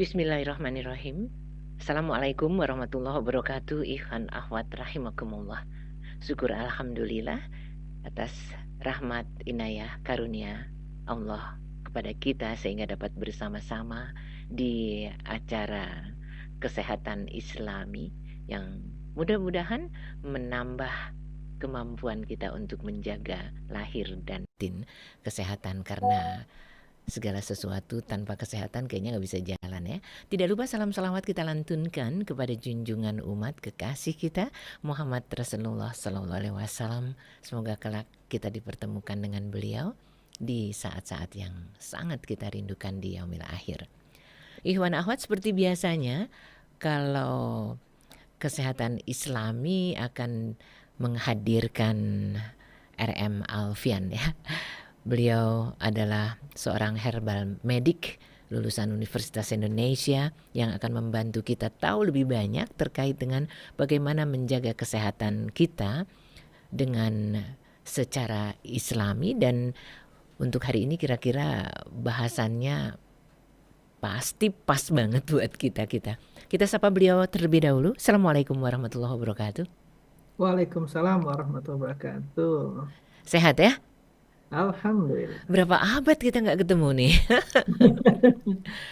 Bismillahirrahmanirrahim. Assalamualaikum warahmatullahi wabarakatuh. Ikhwan akhwat rahimakumullah. Syukur alhamdulillah atas rahmat inayah karunia Allah kepada kita sehingga dapat bersama-sama di acara kesehatan Islami yang mudah-mudahan menambah kemampuan kita untuk menjaga lahir dan batin kesehatan, karena segala sesuatu tanpa kesehatan kayaknya nggak bisa jalan ya. Tidak lupa salam salawat kita lantunkan kepada junjungan umat kekasih kita Muhammad Rasulullah Sallallahu Alaihi Wasallam. Semoga kelak kita dipertemukan dengan beliau di saat-saat yang sangat kita rindukan di yaumil akhir. Ikhwan akhwat, seperti biasanya kalau kesehatan Islami akan menghadirkan RM Alfian ya. Beliau adalah seorang herbal medik lulusan Universitas Indonesia yang akan membantu kita tahu lebih banyak terkait dengan bagaimana menjaga kesehatan kita dengan secara Islami. Dan untuk hari ini kira-kira bahasannya pasti pas banget buat kita. Kita sapa beliau terlebih dahulu. Assalamualaikum warahmatullahi wabarakatuh. Waalaikumsalam warahmatullahi wabarakatuh. Sehat ya? Alhamdulillah. Berapa abad kita nggak ketemu nih?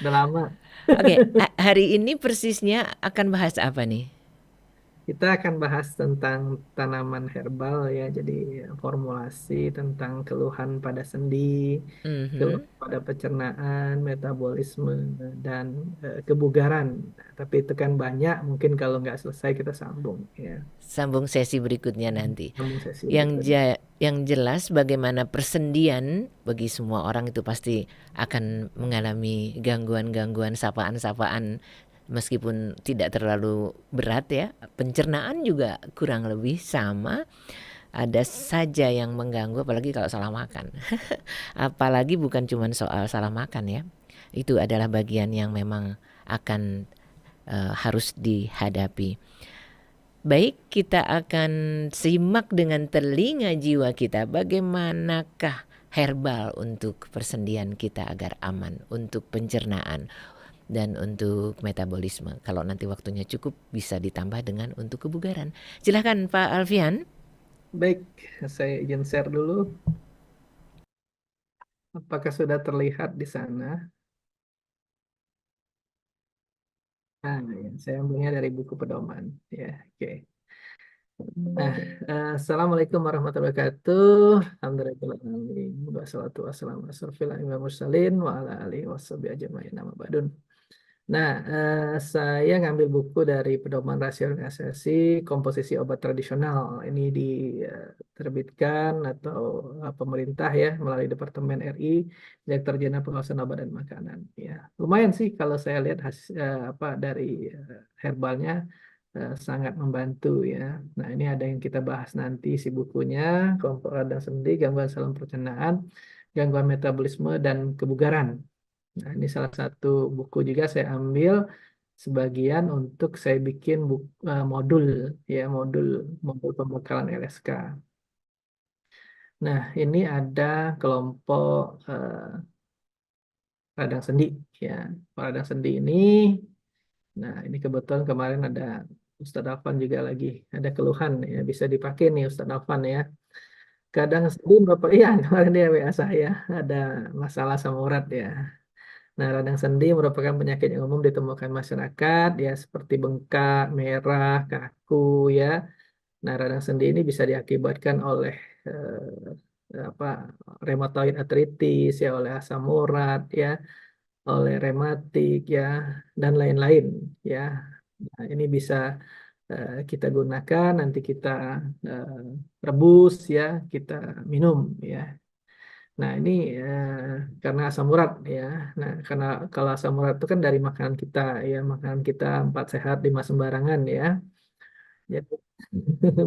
Udah lama. Oke, hari ini persisnya akan bahas apa nih? Kita akan bahas tentang tanaman herbal ya. Jadi formulasi tentang keluhan pada sendi, Mhm. keluhan pada pencernaan, metabolisme, dan kebugaran. Tapi itu kan banyak. Mungkin kalau nggak selesai kita sambung ya. Sambung sesi berikutnya nanti. Sambung sesi Yang berikutnya. yang jelas bagaimana persendian bagi semua orang itu pasti akan mengalami gangguan-gangguan, sapaan-sapaan meskipun tidak terlalu berat ya. Pencernaan juga kurang lebih sama. Ada saja yang mengganggu, apalagi kalau salah makan. Apalagi bukan cuma soal salah makan ya. Itu adalah bagian yang memang akan harus dihadapi. Baik, kita akan simak dengan telinga jiwa kita bagaimanakah herbal untuk persendian kita agar aman, untuk pencernaan dan untuk metabolisme. Kalau nanti waktunya cukup bisa ditambah dengan untuk kebugaran. Silahkan Pak Alfian. Baik, saya izin share dulu. Apakah sudah terlihat di sana? Nah, ya, saya ambilnya dari buku pedoman. Ya, oke. Nah, Assalamualaikum warahmatullahi wabarakatuh. Alhamdulillahirrahmanirrahim. Wassalatu wassalamu ala asrofil anbiya'i wal mursalin wa ala alihi washabihi ajma'in amma ba'dun. Nah, saya ngambil buku dari Pedoman Rasionalisasi Komposisi Obat Tradisional. Ini diterbitkan atau pemerintah ya melalui Departemen RI, Direktur Jenderal Pengawasan Obat dan Makanan. Ya, lumayan sih kalau saya lihat apa dari herbalnya sangat membantu ya. Nah, ini ada yang kita bahas nanti si bukunya, kelompok radang sendi, gangguan saluran pencernaan, gangguan metabolisme dan kebugaran. Nah, ini salah satu buku juga saya ambil sebagian untuk saya bikin modul ya, modul pembekalan LSK. Nah, ini ada kelompok radang sendi ya. Radang sendi ini, nah ini kebetulan kemarin ada Ustadz Afan juga lagi ada keluhan ya, bisa dipakai nih Ustadz Afan ya. Kadang sendi berapa iya kemarin dia WA saya ada masalah sama urat ya. Nah, radang sendi merupakan penyakit yang umum ditemukan masyarakat, ya seperti bengkak, merah, kaku, ya. Nah, radang sendi ini bisa diakibatkan oleh apa rheumatoid arthritis, ya, oleh asam urat, ya, oleh rematik, ya, dan lain-lain, ya. Nah, ini bisa kita gunakan, nanti kita eh, rebus, ya, kita minum, ya. Nah, ini karena asam urat ya. Nah, karena kalau asam urat itu kan dari makanan kita ya, makanan kita empat sehat lima sembarangan ya. Jadi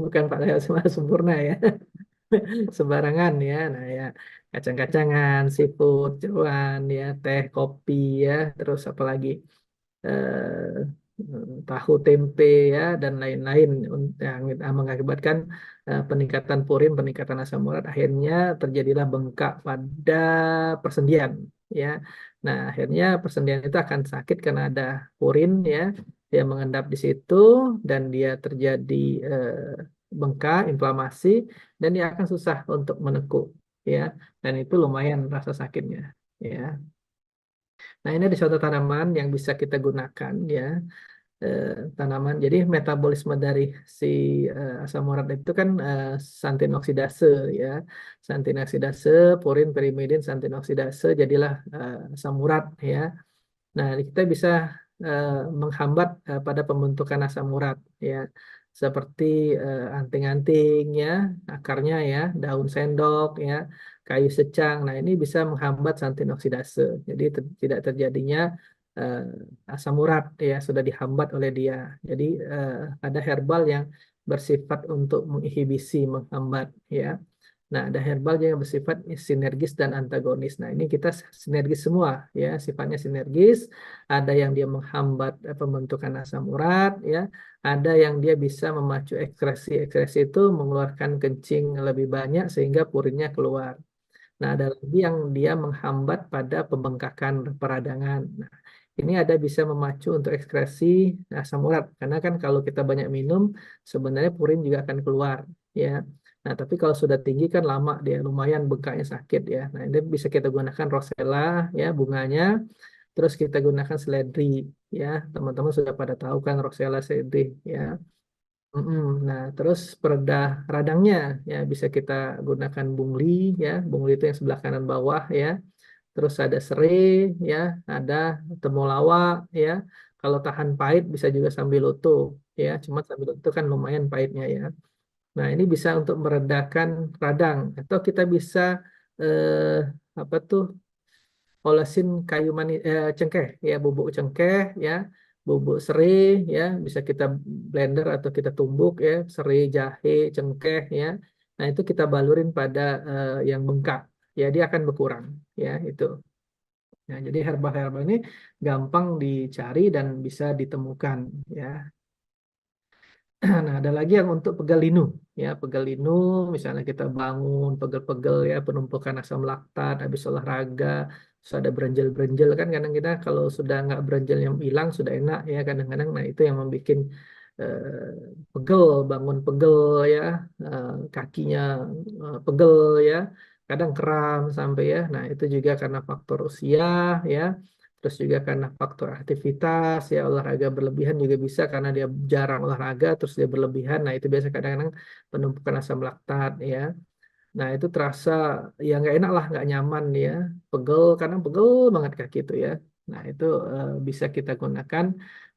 bukan empat sehat lima sempurna ya, sembarangan ya. Nah, ya kacang-kacangan, seafood, jeroan ya, teh, kopi ya, terus apalagi tahu tempe ya dan lain-lain yang mengakibatkan peningkatan purin, peningkatan asam urat, akhirnya terjadilah bengkak pada persendian. ya. Nah, akhirnya persendian itu akan sakit karena ada purin ya, dia mengendap di situ dan dia terjadi bengkak, inflamasi, dan dia akan susah untuk menekuk ya. Dan itu lumayan rasa sakitnya ya. Nah, ini ada suatu tanaman yang bisa kita gunakan ya, eh, tanaman. Jadi metabolisme dari si asam urat itu kan santin oksidase ya. Santin oksidase, purin, pirimidin, santin oksidase jadilah asam urat ya. Nah, kita bisa eh, menghambat pada pembentukan asam urat ya. Seperti anting-anting ya, akarnya ya, daun sendok ya, kayu secang. Nah, ini bisa menghambat santin oksidase. Jadi tidak terjadinya eh, asam urat ya, sudah dihambat oleh dia. Jadi ada herbal yang bersifat untuk menginhibisi, menghambat ya. Nah, ada herbal yang bersifat sinergis dan antagonis. Nah, ini kita sinergis semua ya, sifatnya sinergis. Ada yang dia menghambat pembentukan asam urat ya, ada yang dia bisa memacu ekskresi. Ekskresi itu mengeluarkan kencing lebih banyak sehingga purinnya keluar. Nah, ada lagi yang dia menghambat pada pembengkakan peradangan. Nah, ini ada bisa memacu untuk ekskresi asam urat. Karena kan kalau kita banyak minum, sebenarnya purin juga akan keluar. Ya. Nah, tapi kalau sudah tinggi kan lama dia, lumayan bengkaknya sakit ya. Nah, ini bisa kita gunakan rosella ya, bunganya. Terus kita gunakan seledri ya. Teman-teman sudah pada tahu kan rosella seledri ya. Mm-mm. Nah, terus peredah radangnya ya bisa kita gunakan bungli ya. Bungli itu yang sebelah kanan bawah ya. Terus ada serai ya, ada temulawak ya. Kalau tahan pahit bisa juga sambiloto ya. Cuma sambiloto kan lumayan pahitnya ya. Nah, ini bisa untuk meredakan radang atau kita bisa eh, apa tuh olesin kayu manis cengkeh ya, bubuk cengkeh ya, bubuk serai ya, bisa kita blender atau kita tumbuk ya, serai, jahe, cengkeh ya. Nah, itu kita balurin pada yang bengkak ya, dia akan berkurang ya itu. Nah, jadi herbal-herbal ini gampang dicari dan bisa ditemukan ya. Nah, ada lagi yang untuk pegal linu. Ya, pegal linu, misalnya kita bangun, pegel-pegel ya, penumpukan asam laktat, habis olahraga, terus ada berenjel-berenjel kan kadang kita kalau sudah nggak berenjel yang hilang, sudah enak ya kadang-kadang. Nah, itu yang membuat pegel, bangun pegel ya, kakinya pegel ya, kadang kram sampai ya. Nah, itu juga karena faktor usia ya. Terus juga karena faktor aktivitas ya, olahraga berlebihan juga bisa karena dia jarang olahraga terus dia berlebihan. Nah, itu biasa kadang-kadang penumpukan asam laktat ya. Nah, itu terasa ya nggak enak lah, nggak nyaman ya. Pegel, kadang pegel banget kaki itu ya. Nah, itu bisa kita gunakan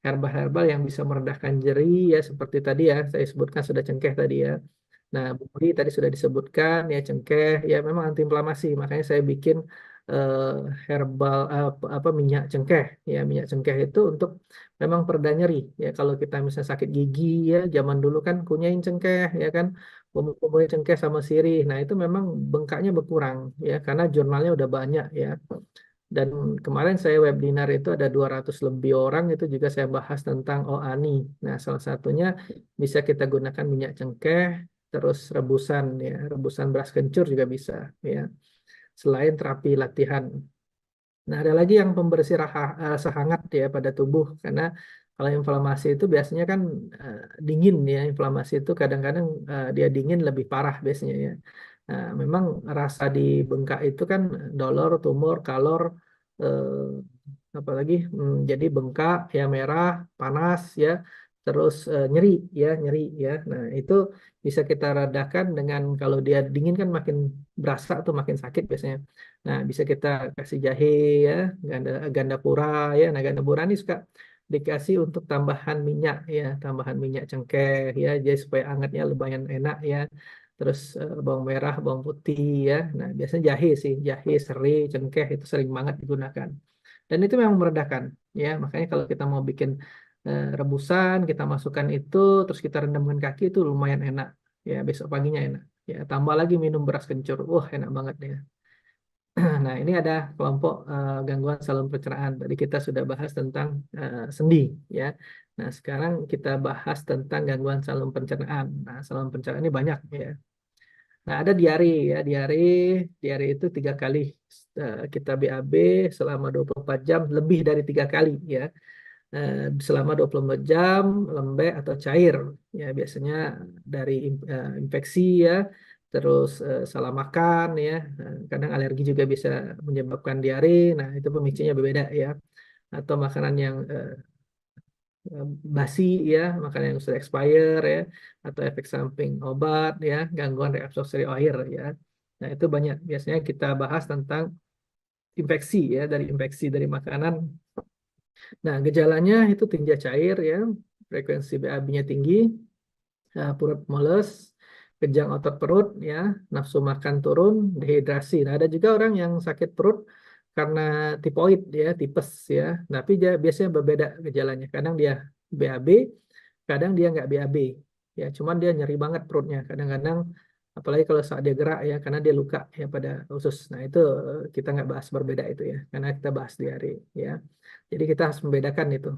herbal-herbal yang bisa meredakan nyeri ya, seperti tadi ya, saya sebutkan sudah cengkeh tadi ya. Nah, buri tadi sudah disebutkan ya, cengkeh ya memang antiinflamasi, makanya saya bikin eh, herbal apa minyak cengkeh ya, minyak cengkeh itu untuk memang pereda nyeri ya. Kalau kita misalnya sakit gigi ya, zaman dulu kan kunyain cengkeh ya kan, bumbu cengkeh sama sirih. Nah, itu memang bengkaknya berkurang ya karena jurnalnya udah banyak ya. Dan kemarin saya webinar itu ada 200 lebih orang, itu juga saya bahas tentang OANI. Nah, salah satunya bisa kita gunakan minyak cengkeh, terus rebusan ya, rebusan beras kencur juga bisa ya. Selain terapi latihan. Nah, ada lagi yang pembersih rasa hangat ya pada tubuh karena kalau inflamasi itu biasanya kan eh, dingin ya, inflamasi itu kadang-kadang dia dingin lebih parah biasanya ya. Nah, memang rasa di bengkak itu kan dolor, tumor, kalor, apalagi jadi bengkak ya, merah, panas ya, terus nyeri ya, nyeri ya. Nah, itu bisa kita redakan dengan kalau dia dingin kan makin berasa tuh makin sakit biasanya. Nah, bisa kita kasih jahe ya, ganda ganda pura ya. Nah, ganda pura ini suka dikasih untuk tambahan minyak ya, tambahan minyak cengkeh ya, jadi supaya angetnya lumayan enak ya. Terus bawang merah, bawang putih ya. Nah, biasanya jahe sih, jahe, serai, cengkeh itu sering banget digunakan. Dan itu memang meredakan ya. Makanya kalau kita mau bikin rebusan, kita masukkan itu, terus kita rendamkan kaki itu lumayan enak ya. Besok paginya enak. Ya, tambah lagi minum beras kencur. Wah, enak banget ya. Nah, ini ada kelompok gangguan saluran pencernaan. Tadi kita sudah bahas tentang sendi, ya. Nah, sekarang kita bahas tentang gangguan saluran pencernaan. Nah, saluran pencernaan ini banyak, ya. Nah, ada diare ya, diare itu 3 kali kita BAB selama 24 jam, lebih dari 3 kali ya. Selama 24 jam, lembek atau cair ya, biasanya dari infeksi ya, terus salah makan ya. Kadang alergi juga bisa menyebabkan diare. Nah, itu pemicunya berbeda ya. Atau makanan yang basi ya, makanan yang sudah expire ya, atau efek samping obat ya, gangguan reabsorpsi air ya. Nah, itu banyak biasanya kita bahas tentang infeksi ya, dari infeksi dari makanan. Nah, gejalanya itu tinja cair ya, frekuensi BAB-nya tinggi, perut mules, kejang otot perut ya, nafsu makan turun, dehidrasi. Nah, ada juga orang yang sakit perut karena tipoid ya, tipes ya. Tapi dia biasanya berbeda gejalanya. Kadang dia BAB, kadang dia nggak BAB. Ya, cuman dia nyeri banget perutnya. Kadang-kadang apalagi kalau saat dia gerak ya, karena dia luka ya pada usus. Nah, itu kita nggak bahas berbeda itu ya, karena kita bahas diare ya. Jadi kita harus membedakan itu.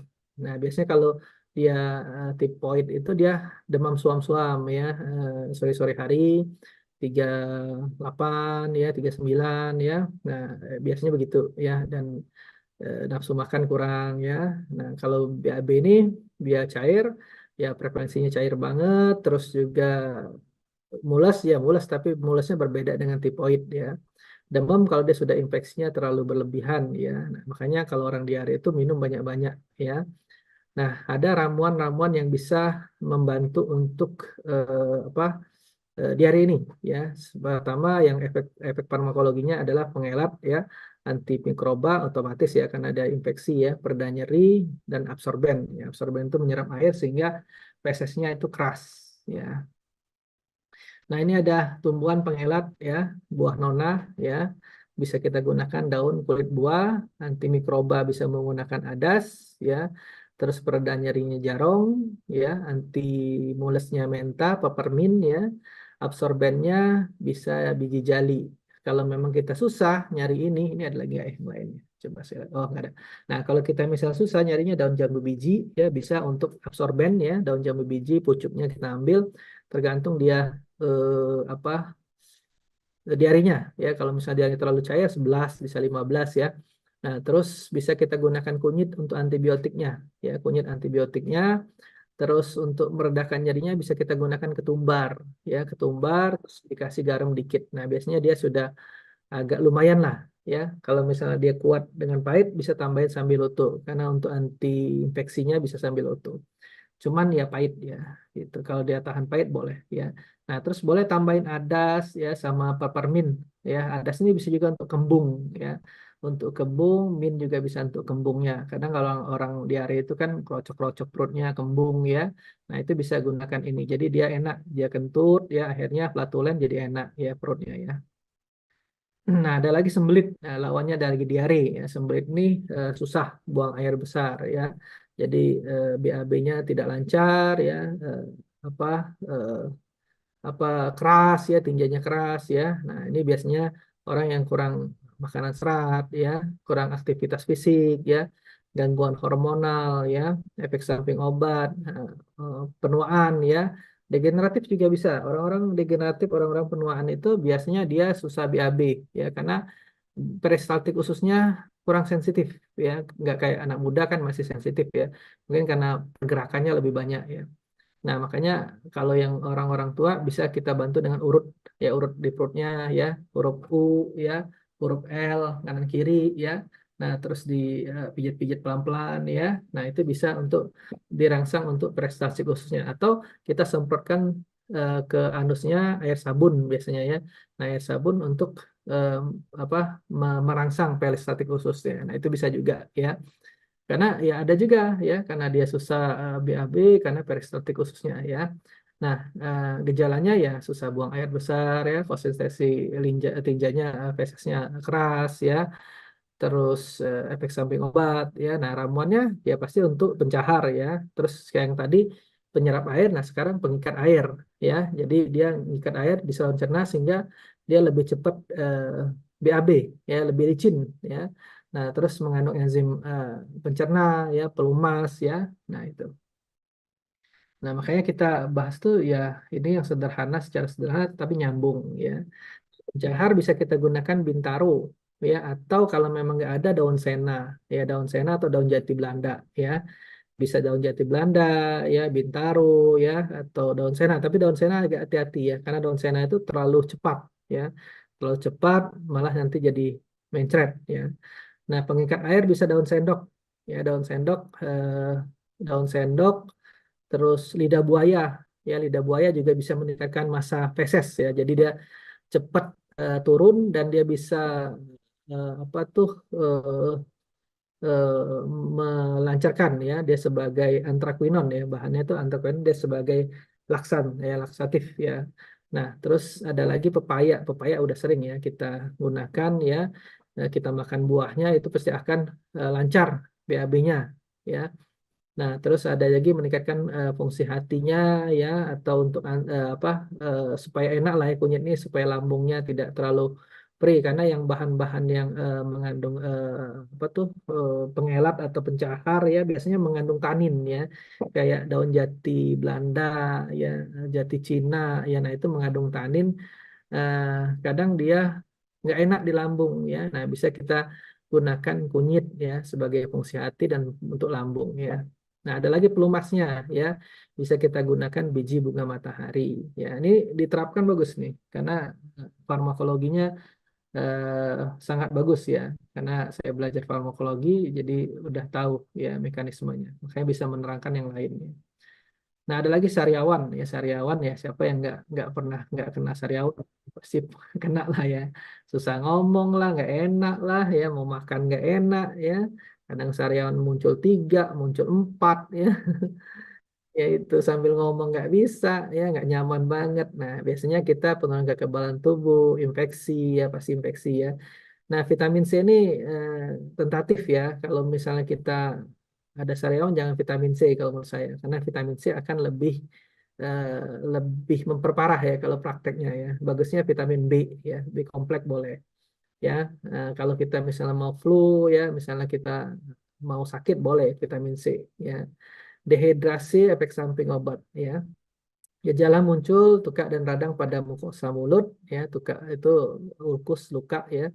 Nah, biasanya kalau dia tipoid itu dia demam suam-suam ya, sore-sore hari 38 ya, 39 ya. Nah, biasanya begitu ya, dan nafsu makan kurang ya. Nah, kalau BAB ini dia cair ya, frekuensinya cair banget, terus juga mules ya, mules tapi mulesnya berbeda dengan tipoid ya. Demam kalau dia sudah infeksinya terlalu berlebihan ya. Nah, makanya kalau orang diare itu minum banyak-banyak ya. Nah, ada ramuan-ramuan yang bisa membantu untuk diare ini ya. Pertama yang efek efek farmakologinya adalah pengelap ya, antimikroba otomatis ya karena ada infeksi ya, pereda nyeri dan absorben. Ya, absorben itu menyerap air sehingga fesesnya itu keras ya. Nah, ini ada tumbuhan pengelat ya, buah nona ya. Bisa kita gunakan daun, kulit buah, antimikroba bisa menggunakan adas ya. Terus pereda nyerinya jarong ya, anti mulesnya menta, peppermint ya. Absorbennya bisa biji jali. Kalau memang kita susah nyari ini ada lagi nggak yang lainnya? Coba saya lihat. Oh, nggak ada. Nah, kalau kita misal susah nyarinya daun jambu biji ya, bisa untuk absorben ya, daun jambu biji pucuknya kita ambil, tergantung dia apa diarinya ya. Kalau misalnya diarinya terlalu cair 11 bisa 15 ya. Nah, terus bisa kita gunakan kunyit untuk antibiotiknya ya, kunyit antibiotiknya. Terus untuk meredakan nyerinya bisa kita gunakan ketumbar ya, ketumbar terus dikasih garam dikit. Nah, biasanya dia sudah agak lumayan lah ya. Kalau misalnya dia kuat dengan pahit bisa tambahin sambiloto karena untuk anti infeksinya bisa sambiloto. Cuman ya pahit ya, gitu. Kalau dia tahan pahit boleh ya. Nah, terus boleh tambahin adas ya sama peppermint ya. Adas ini bisa juga untuk kembung ya. Untuk kembung, mint juga bisa untuk kembungnya. Kadang kalau orang diare itu kan krocok-krocok perutnya, kembung ya. Nah, itu bisa gunakan ini. Jadi dia enak, dia kentut ya, akhirnya flatulen jadi enak ya perutnya ya. Nah, ada lagi sembelit. Nah, lawannya ada lagi diare ya. Sembelit ini susah buang air besar ya. Jadi BAB-nya tidak lancar ya. eh, apa eh, apa keras ya, tinjanya keras ya. Nah, ini biasanya orang yang kurang makanan serat ya, kurang aktivitas fisik ya, gangguan hormonal ya, efek samping obat, penuaan ya. Degeneratif juga bisa. Orang-orang degeneratif, orang-orang penuaan itu biasanya dia susah BAB ya, karena peristaltik ususnya kurang sensitif ya, nggak kayak anak muda kan masih sensitif ya, mungkin karena pergerakannya lebih banyak ya. Nah, makanya kalau yang orang-orang tua bisa kita bantu dengan urut ya, urut di perutnya ya, huruf U ya, huruf L kanan kiri ya. Nah, terus dipijit-pijit pelan-pelan ya. Nah, itu bisa untuk dirangsang untuk prestasi khususnya, atau kita semprotkan ke anusnya air sabun biasanya ya. Nah, air sabun untuk eh, apa merangsang peristatik ususnya. Nah, itu bisa juga ya. Karena ya ada juga ya, karena dia susah BAB karena peristaltik khususnya ya. Nah, gejalanya ya susah buang air besar ya, konsistensi tinjanya fesesnya keras ya, terus efek samping obat ya. Nah, ramuannya ya pasti untuk pencahar ya. Terus kayak yang tadi penyerap air, nah sekarang pengikat air ya. Jadi dia mengikat air di saluran cerna sehingga dia lebih cepat BAB ya, lebih licin ya. Nah, terus mengandung enzim pencerna ya, pelumas ya. Nah, itu. Nah, makanya kita bahas tuh ya ini yang sederhana, secara sederhana tapi nyambung ya. Jahar bisa kita gunakan Bintaro ya, atau kalau memang nggak ada daun sena ya, daun sena atau daun jati Belanda ya, bisa daun jati Belanda ya, Bintaro ya, atau daun sena. Tapi daun sena agak hati-hati ya, karena daun sena itu terlalu cepat ya, terlalu cepat malah nanti jadi mencret ya. Nah, pengikat air bisa daun sendok ya, daun sendok, terus lidah buaya ya, lidah buaya juga bisa meningkatkan massa feses ya, jadi dia cepat turun dan dia bisa apa tuh eh, melancarkan ya, dia sebagai antraquinon ya, bahannya itu antraquinon, dia sebagai laksan ya, laksatif ya. Nah, terus ada lagi pepaya. Pepaya udah sering ya kita gunakan ya. Kita makan buahnya itu pasti akan lancar BAB-nya ya. Nah, terus ada lagi meningkatkan fungsi hatinya ya, atau untuk apa supaya enak lah ya kunyit ini, supaya lambungnya tidak terlalu perih, karena yang bahan-bahan yang mengandung apa tuh pengelat atau pencahar ya, biasanya mengandung tanin ya, kayak daun jati Belanda ya, jati Cina ya, nah itu mengandung tanin, eh, kadang dia nggak enak di lambung ya. Nah, bisa kita gunakan kunyit ya sebagai fungsi hati dan untuk lambung ya. Nah, ada lagi pelumasnya ya. Bisa kita gunakan biji bunga matahari. Ya, ini diterapkan bagus nih karena farmakologinya sangat bagus ya. Karena saya belajar farmakologi jadi udah tahu ya mekanismenya. Makanya bisa menerangkan yang lainnya. Nah, ada lagi sariawan ya, sariawan ya, siapa yang nggak kena sariawan pasti kena lah ya. Susah ngomong lah, nggak enak lah ya, mau makan nggak enak ya. Kadang sariawan muncul 3, muncul 4 ya, ya itu sambil ngomong nggak bisa ya, nggak nyaman banget. Nah, biasanya kita penurunan kekebalan tubuh, infeksi ya, pasti infeksi ya. Nah, vitamin C ini eh, tentatif ya. Kalau misalnya kita ada sariawan, jangan vitamin C kalau menurut saya, karena vitamin C akan eh, lebih memperparah ya kalau prakteknya ya. Bagusnya vitamin B ya, B kompleks boleh ya. Kalau kita misalnya mau flu ya, misalnya kita mau sakit boleh vitamin C ya. Dehidrasi efek samping obat ya. Gejala muncul tukak dan radang pada mukosa mulut ya, tukak itu ulkus luka ya,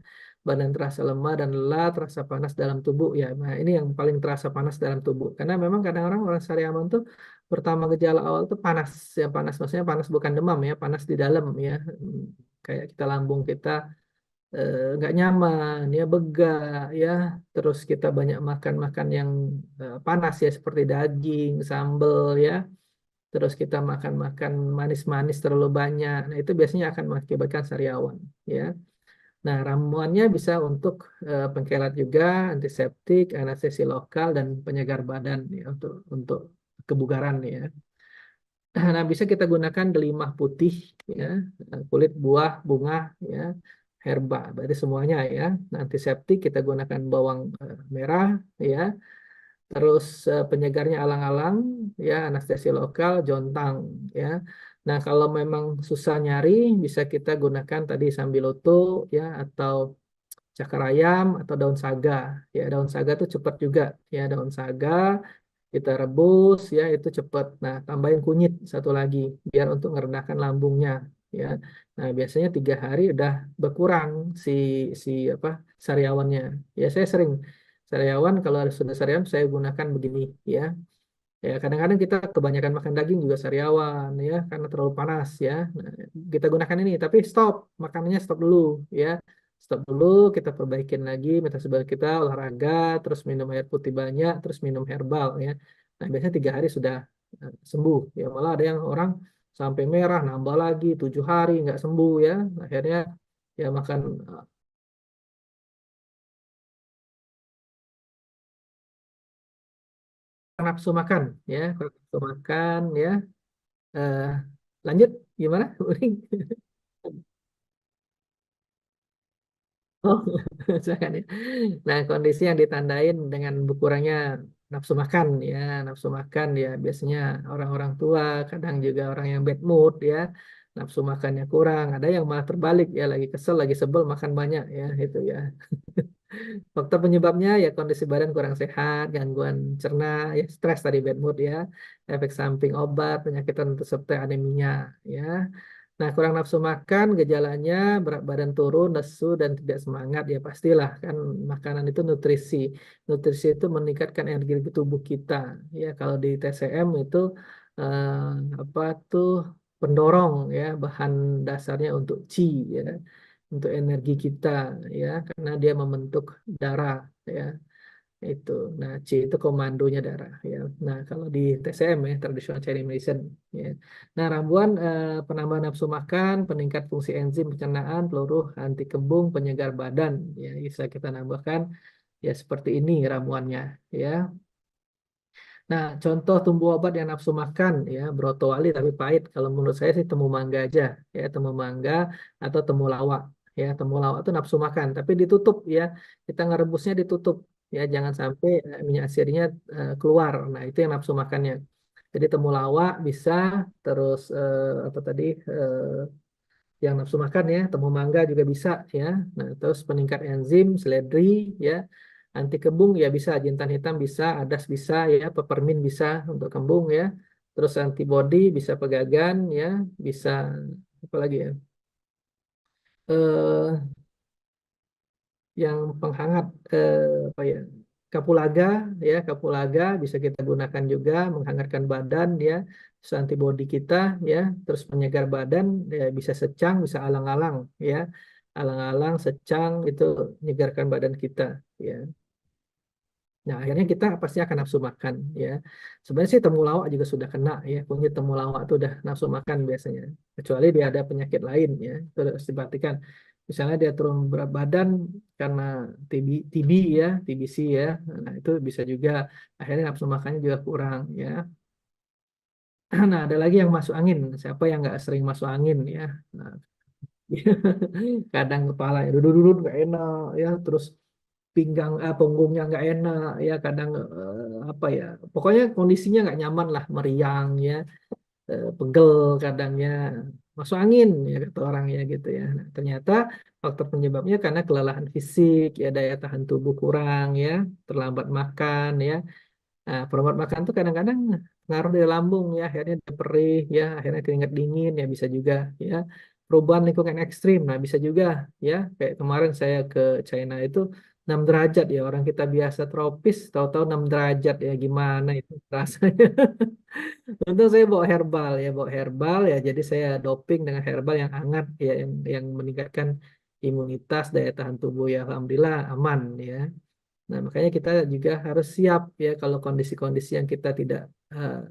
badan terasa lemah dan lelah, terasa panas dalam tubuh ya. Nah, ini yang paling terasa panas dalam tubuh. Karena memang kadang orang sariawan tuh pertama gejala awal tuh panas ya, panas maksudnya panas bukan demam ya, panas di dalam ya. Kayak kita lambung kita nggak nyaman ya, begah ya, terus kita banyak makan-makan yang panas ya, seperti daging, sambal ya, terus kita makan-makan manis-manis terlalu banyak. Nah, itu biasanya akan mengakibatkan sariawan, ya. Nah, ramuannya bisa untuk pengkelat juga, antiseptik, anestesi lokal, dan penyegar badan ya, untuk kebugaran ya. Nah, bisa kita gunakan delimah putih, ya, kulit buah, bunga, ya, herba, berarti semuanya ya. Nah, antiseptik kita gunakan bawang merah, ya. Terus penyegarnya alang-alang ya, anestesi lokal, jontang ya. Nah, kalau memang susah nyari bisa kita gunakan tadi sambiloto ya, atau cakar ayam atau daun saga ya. Daun saga itu cepat juga ya, daun saga kita rebus ya, itu cepat. Nah, tambahin kunyit satu lagi biar untuk merendahkan lambungnya ya. Nah, biasanya 3 hari udah berkurang si si apa sariawannya. Ya, saya sering sariawan, kalau sudah sariawan saya gunakan begini ya. Ya, kadang-kadang kita kebanyakan makan daging juga sariawan ya, karena terlalu panas ya. Nah, kita gunakan ini, tapi stop, makanannya stop dulu ya. Stop dulu, kita perbaikin lagi metabolisme kita, olahraga, terus minum air putih banyak, terus minum herbal ya. Nah, biasanya 3 hari sudah sembuh ya. Malah ada yang orang sampai merah, nambah lagi 7 hari nggak sembuh ya. Akhirnya ya makan nafsu makan ya, kurang nafsu makan ya. Eh, lanjut gimana? Uring? Oh, silakan ya. Nah, kondisi yang ditandain dengan berkurangnya nafsu makan ya, nafsu makan ya biasanya orang-orang tua, kadang juga orang yang bad mood ya, nafsu makannya kurang. Ada yang malah terbalik ya, lagi kesel, lagi sebel makan banyak ya, itu ya. Faktor penyebabnya ya kondisi badan kurang sehat, gangguan cerna, ya stres tadi bad mood ya, efek samping obat, penyakit tertentu seperti anemia ya. Nah, kurang nafsu makan, gejalanya berat badan turun, lesu dan tidak semangat ya pastilah kan makanan itu nutrisi. Nutrisi itu meningkatkan energi tubuh kita. Ya, kalau di TCM itu eh, apa tuh pendorong ya, bahan dasarnya untuk Qi ya, untuk energi kita ya, karena dia membentuk darah ya itu. Nah, C itu komandonya darah ya. Nah, kalau di TCM ya, traditional Chinese medicine ya. Nah, ramuan penambah nafsu makan, peningkat fungsi enzim pencernaan, peluruh, anti kembung, penyegar badan ya. Bisa kita nambahkan ya seperti ini ramuannya ya. Nah, contoh tumbuh obat yang nafsu makan ya, brotowali tapi pahit. Kalau menurut saya sih temu mangga aja ya, temu mangga atau temulawak ya. Temulawak itu nafsu makan, tapi ditutup ya. Kita ngerebusnya ditutup ya, jangan sampai minyak sirihnya keluar. Nah, itu yang nafsu makannya. Jadi temulawak bisa, terus apa tadi yang nafsu makan ya, temu mangga juga bisa ya. Nah, terus peningkat enzim, seledri ya, anti kembung ya bisa, jintan hitam bisa, adas bisa ya, peppermint bisa untuk kembung ya. Terus antibody bisa pegagan ya, bisa apa lagi ya? Eh yang penghangat apa ya? Kapulaga ya, kapulaga bisa kita gunakan juga menghangatkan badan ya, terus antibodi kita ya, terus penyegar badan ya, bisa secang, bisa alang-alang ya. Alang-alang, secang itu menyegarkan badan kita ya. Nah, akhirnya kita pasti akan nafsu makan ya. Sebenarnya sih temulawak juga sudah kena ya. Kunyit temulawak itu udah nafsu makan biasanya. Kecuali dia ada penyakit lain ya. Itu harus diperhatikan. Misalnya dia turun berat badan karena TB ya, TBC ya. Nah, itu bisa juga akhirnya nafsu makannya juga kurang ya. Nah, ada lagi yang masuk angin. Siapa yang nggak sering masuk angin ya? Nah, kadang kepala duduk-duduk nggak enak ya, terus pinggang punggungnya nggak enak ya, kadang apa ya, pokoknya kondisinya nggak nyaman lah, meriang ya, pegel kadangnya, masuk angin ya kata orang ya gitu ya. Nah, ternyata faktor penyebabnya karena kelelahan fisik ya, daya tahan tubuh kurang ya, terlambat makan ya. Nah, perubat makan tuh kadang-kadang ngaruh di lambung ya, akhirnya dia perih ya, akhirnya keringat dingin ya bisa juga ya. Perubahan lingkungan ekstrim, nah bisa juga ya. Kayak kemarin saya ke China itu 6 derajat ya, orang kita biasa tropis, tahu-tahu 6 derajat ya, gimana itu rasanya. Untung saya bawa herbal ya, bawa herbal ya, jadi saya doping dengan herbal yang hangat ya, yang meningkatkan imunitas, daya tahan tubuh ya, alhamdulillah aman ya. Nah, makanya kita juga harus siap ya kalau kondisi-kondisi yang kita tidak eh,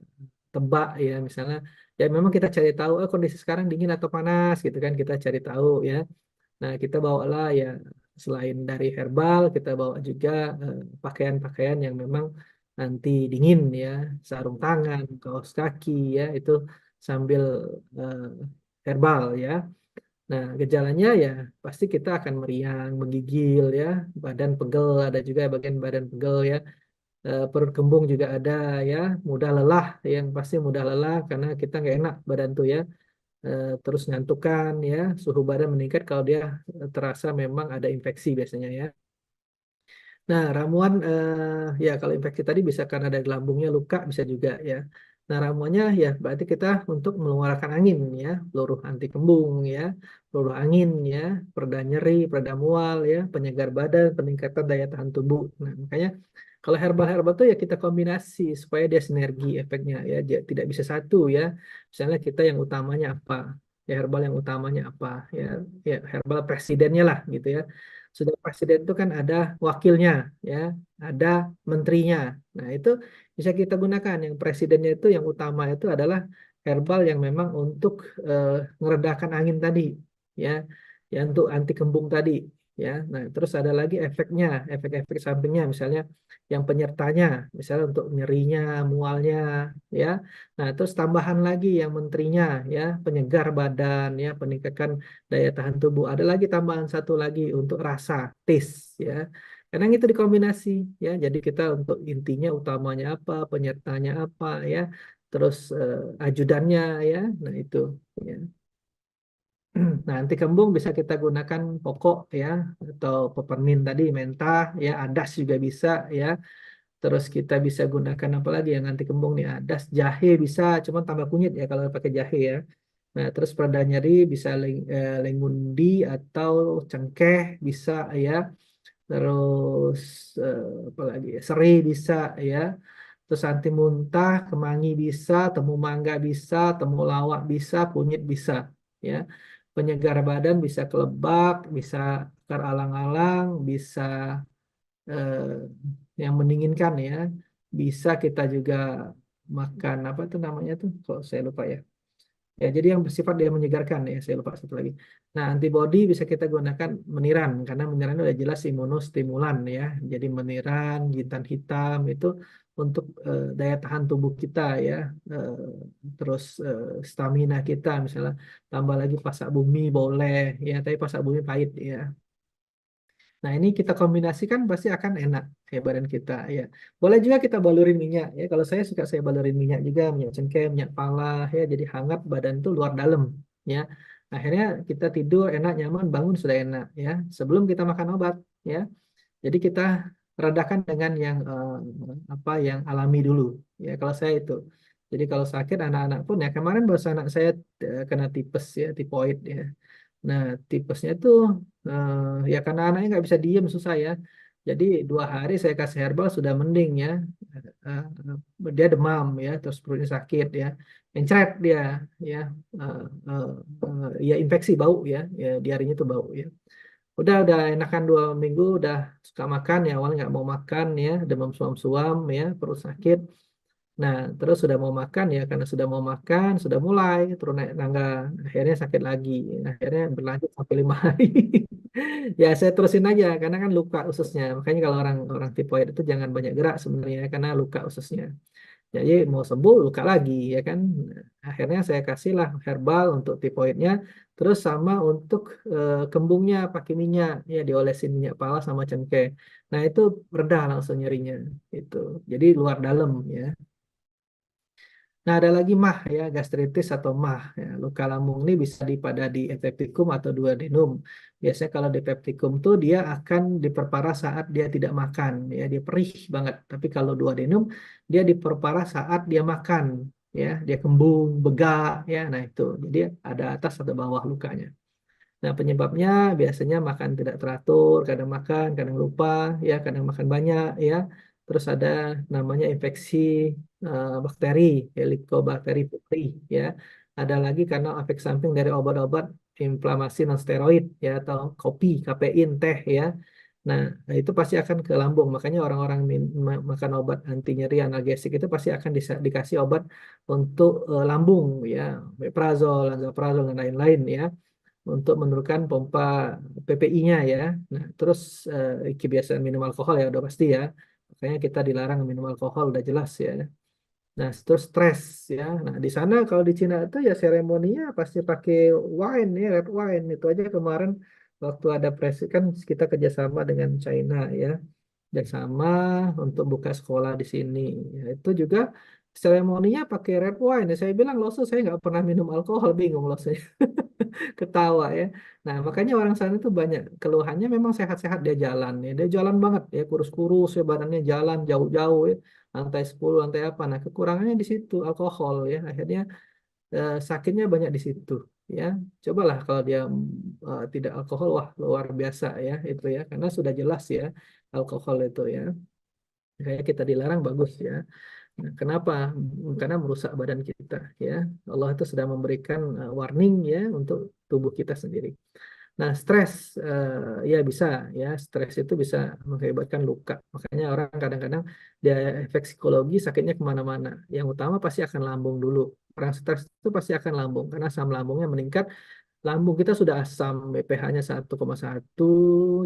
tebak ya, misalnya ya memang kita cari tahu kondisi sekarang dingin atau panas gitu kan, kita cari tahu ya. Nah, kita bawalah ya, selain dari herbal kita bawa juga pakaian-pakaian yang memang nanti dingin ya, sarung tangan, kaos kaki ya, itu sambil eh, herbal ya. Nah, gejalanya ya pasti kita akan meriang, menggigil ya, badan pegel, ada juga bagian badan pegel ya, perut kembung juga ada ya, mudah lelah, yang pasti mudah lelah karena kita nggak enak badan tuh ya. Terus ngantukan ya, suhu badan meningkat kalau dia terasa memang ada infeksi biasanya ya. Nah, ramuan ya kalau infeksi tadi bisa karena dari lambungnya luka bisa juga ya. Nah, ramuannya ya berarti kita untuk mengeluarkan angin ya, peluruh anti kembung ya, peluruh angin ya, pereda nyeri, pereda mual ya, penyegar badan, peningkatan daya tahan tubuh. Nah, makanya kalau herbal-herbal tuh ya kita kombinasi supaya dia sinergi efeknya ya, tidak bisa satu ya. Misalnya kita yang utamanya apa? Ya herbal yang utamanya apa? Ya, ya herbal presidennya lah gitu ya. Sudah presiden itu kan ada wakilnya, ya, ada menterinya. Nah, itu bisa kita gunakan. Yang presidennya itu yang utama itu adalah herbal yang memang untuk eh, meredakan angin tadi, ya, ya untuk anti kembung tadi, ya. Nah, terus ada lagi efeknya, efek-efek sampingnya, misalnya yang penyertanya, misalnya untuk nyerinya, mualnya, ya. Nah, terus tambahan lagi yang menterinya, ya, penyegar badan, ya, peningkatan daya tahan tubuh. Ada lagi tambahan satu lagi untuk rasa, taste, ya. Kadang itu dikombinasi, ya. Jadi kita untuk intinya utamanya apa, penyertanya apa, ya. Terus ajudannya, ya. Nah itu, ya. Nah, anti kembung bisa kita gunakan pokok ya, atau peppermint tadi, mentah ya, adas juga bisa ya. Terus kita bisa gunakan apa lagi yang anti kembung nih? Adas, jahe bisa, cuman tambah kunyit ya kalau pakai jahe ya. Nah, terus pereda nyeri bisa lengundi atau cengkeh bisa ya. Terus apa lagi ya? Serai bisa ya. Terus anti muntah, kemangi bisa, temu mangga bisa, temu lawak bisa, kunyit bisa ya. Penyegar badan bisa kelebak, bisa akar alang-alang, bisa eh, yang mendinginkan ya. Bisa kita juga makan apa tuh namanya tuh? Kok saya lupa ya. Ya, jadi yang bersifat dia menyegarkan ya, saya lupa satu lagi. Nah, antibodi bisa kita gunakan meniran karena meniran udah jelas imunostimulan ya. Jadi meniran, jintan hitam itu untuk daya tahan tubuh kita ya. Eh, terus stamina kita misalnya tambah lagi pasak bumi boleh ya, tapi pasak bumi pahit ya. Nah, ini kita kombinasikan pasti akan enak ya badan kita ya. Boleh juga kita balurin minyak ya. Kalau saya suka saya balurin minyak juga, minyak cengkeh, minyak pala ya. Jadi hangat badan tuh luar dalam ya. Akhirnya kita tidur enak, nyaman, bangun sudah enak ya. Sebelum kita makan obat ya. Jadi kita redakan dengan yang apa yang alami dulu ya. Kalau saya itu. Jadi kalau sakit anak-anak pun ya kemarin baru anak saya kena tipes ya, tipoid ya. Nah, tipesnya itu ya karena anaknya nggak bisa diem susah ya. Jadi 2 hari saya kasih herbal sudah mending ya. Dia demam ya, terus perutnya sakit ya, mencret dia ya, Eh, eh, ya infeksi bau ya diarinya tuh bau ya. Udah enakan 2 minggu, udah suka makan ya awalnya nggak mau makan ya, demam suam-suam ya, perut sakit. Nah, terus sudah mau makan ya, karena sudah mau makan, sudah mulai turun naik tangga, akhirnya sakit lagi. Akhirnya berlanjut sampai 5 hari. Ya, saya terusin aja, karena kan luka ususnya. Makanya kalau orang orang tipoid itu jangan banyak gerak sebenarnya, karena luka ususnya. Jadi mau sembuh luka lagi, ya kan. Nah, akhirnya saya kasihlah herbal untuk tipoidnya, terus sama untuk kembungnya pakai minyak, ya diolesin minyak pala sama cengkeh. Nah, itu reda langsung nyerinya. Itu. Jadi luar dalam ya. Nah, ada lagi mah ya, gastritis atau mah. Ya. Luka lambung ini bisa pada di peptikum atau duodenum. Biasanya kalau di peptikum tuh dia akan diperparah saat dia tidak makan, ya dia perih banget. Tapi kalau duodenum dia diperparah saat dia makan, ya dia kembung, begak, ya. Nah itu, jadi ada atas atau bawah lukanya. Nah, penyebabnya biasanya makan tidak teratur, kadang makan, kadang lupa, ya, kadang makan banyak, ya. Terus ada namanya infeksi bakteri, Helicobacter pylori, ya. Ada lagi karena efek samping dari obat-obat inflamasi non-steroid, ya, atau kopi, kafein, teh, ya. Nah, itu pasti akan ke lambung. Makanya orang-orang makan obat anti nyeri analgesik itu pasti akan dikasih obat untuk lambung, ya, omeprazol, lansoprazol, dan lain-lain, ya untuk menurunkan pompa PPI-nya ya. Nah, terus kebiasaan minum alkohol ya udah pasti ya. Makanya kita dilarang minum alkohol udah jelas ya. Nah, terus stres ya. Nah, di sana kalau di Cina itu ya seremoninya pasti pakai wine ya, red wine itu aja kemarin waktu ada kan kita kerjasama dengan China ya. Dan sama untuk buka sekolah di sini. Ya, itu juga seremoninya pakai red wine. Ya, saya bilang loh, saya nggak pernah minum alkohol, bingung loh saya. Ketawa ya. Nah, makanya orang sana itu banyak keluhannya memang sehat-sehat dia jalan ya. Dia jalan banget ya, kurus-kurus ya badannya jalan jauh-jauh ya. Lantai 10, lantai apa. Nah, kekurangannya di situ alkohol ya. Akhirnya sakitnya banyak di situ ya. Cobalah kalau dia tidak alkohol wah luar biasa ya itu ya karena sudah jelas ya alkohol itu ya. Kayak kita dilarang bagus ya. Nah, kenapa? Karena merusak badan kita ya. Allah itu sudah memberikan warning ya untuk tubuh kita sendiri. Nah, stres ya bisa ya, stres itu bisa mengakibatkan luka. Makanya orang kadang-kadang dia efek psikologi sakitnya kemana-mana. Yang utama pasti akan lambung dulu. Orang stres itu pasti akan lambung karena asam lambungnya meningkat. Lambung kita sudah asam pH-nya 1,1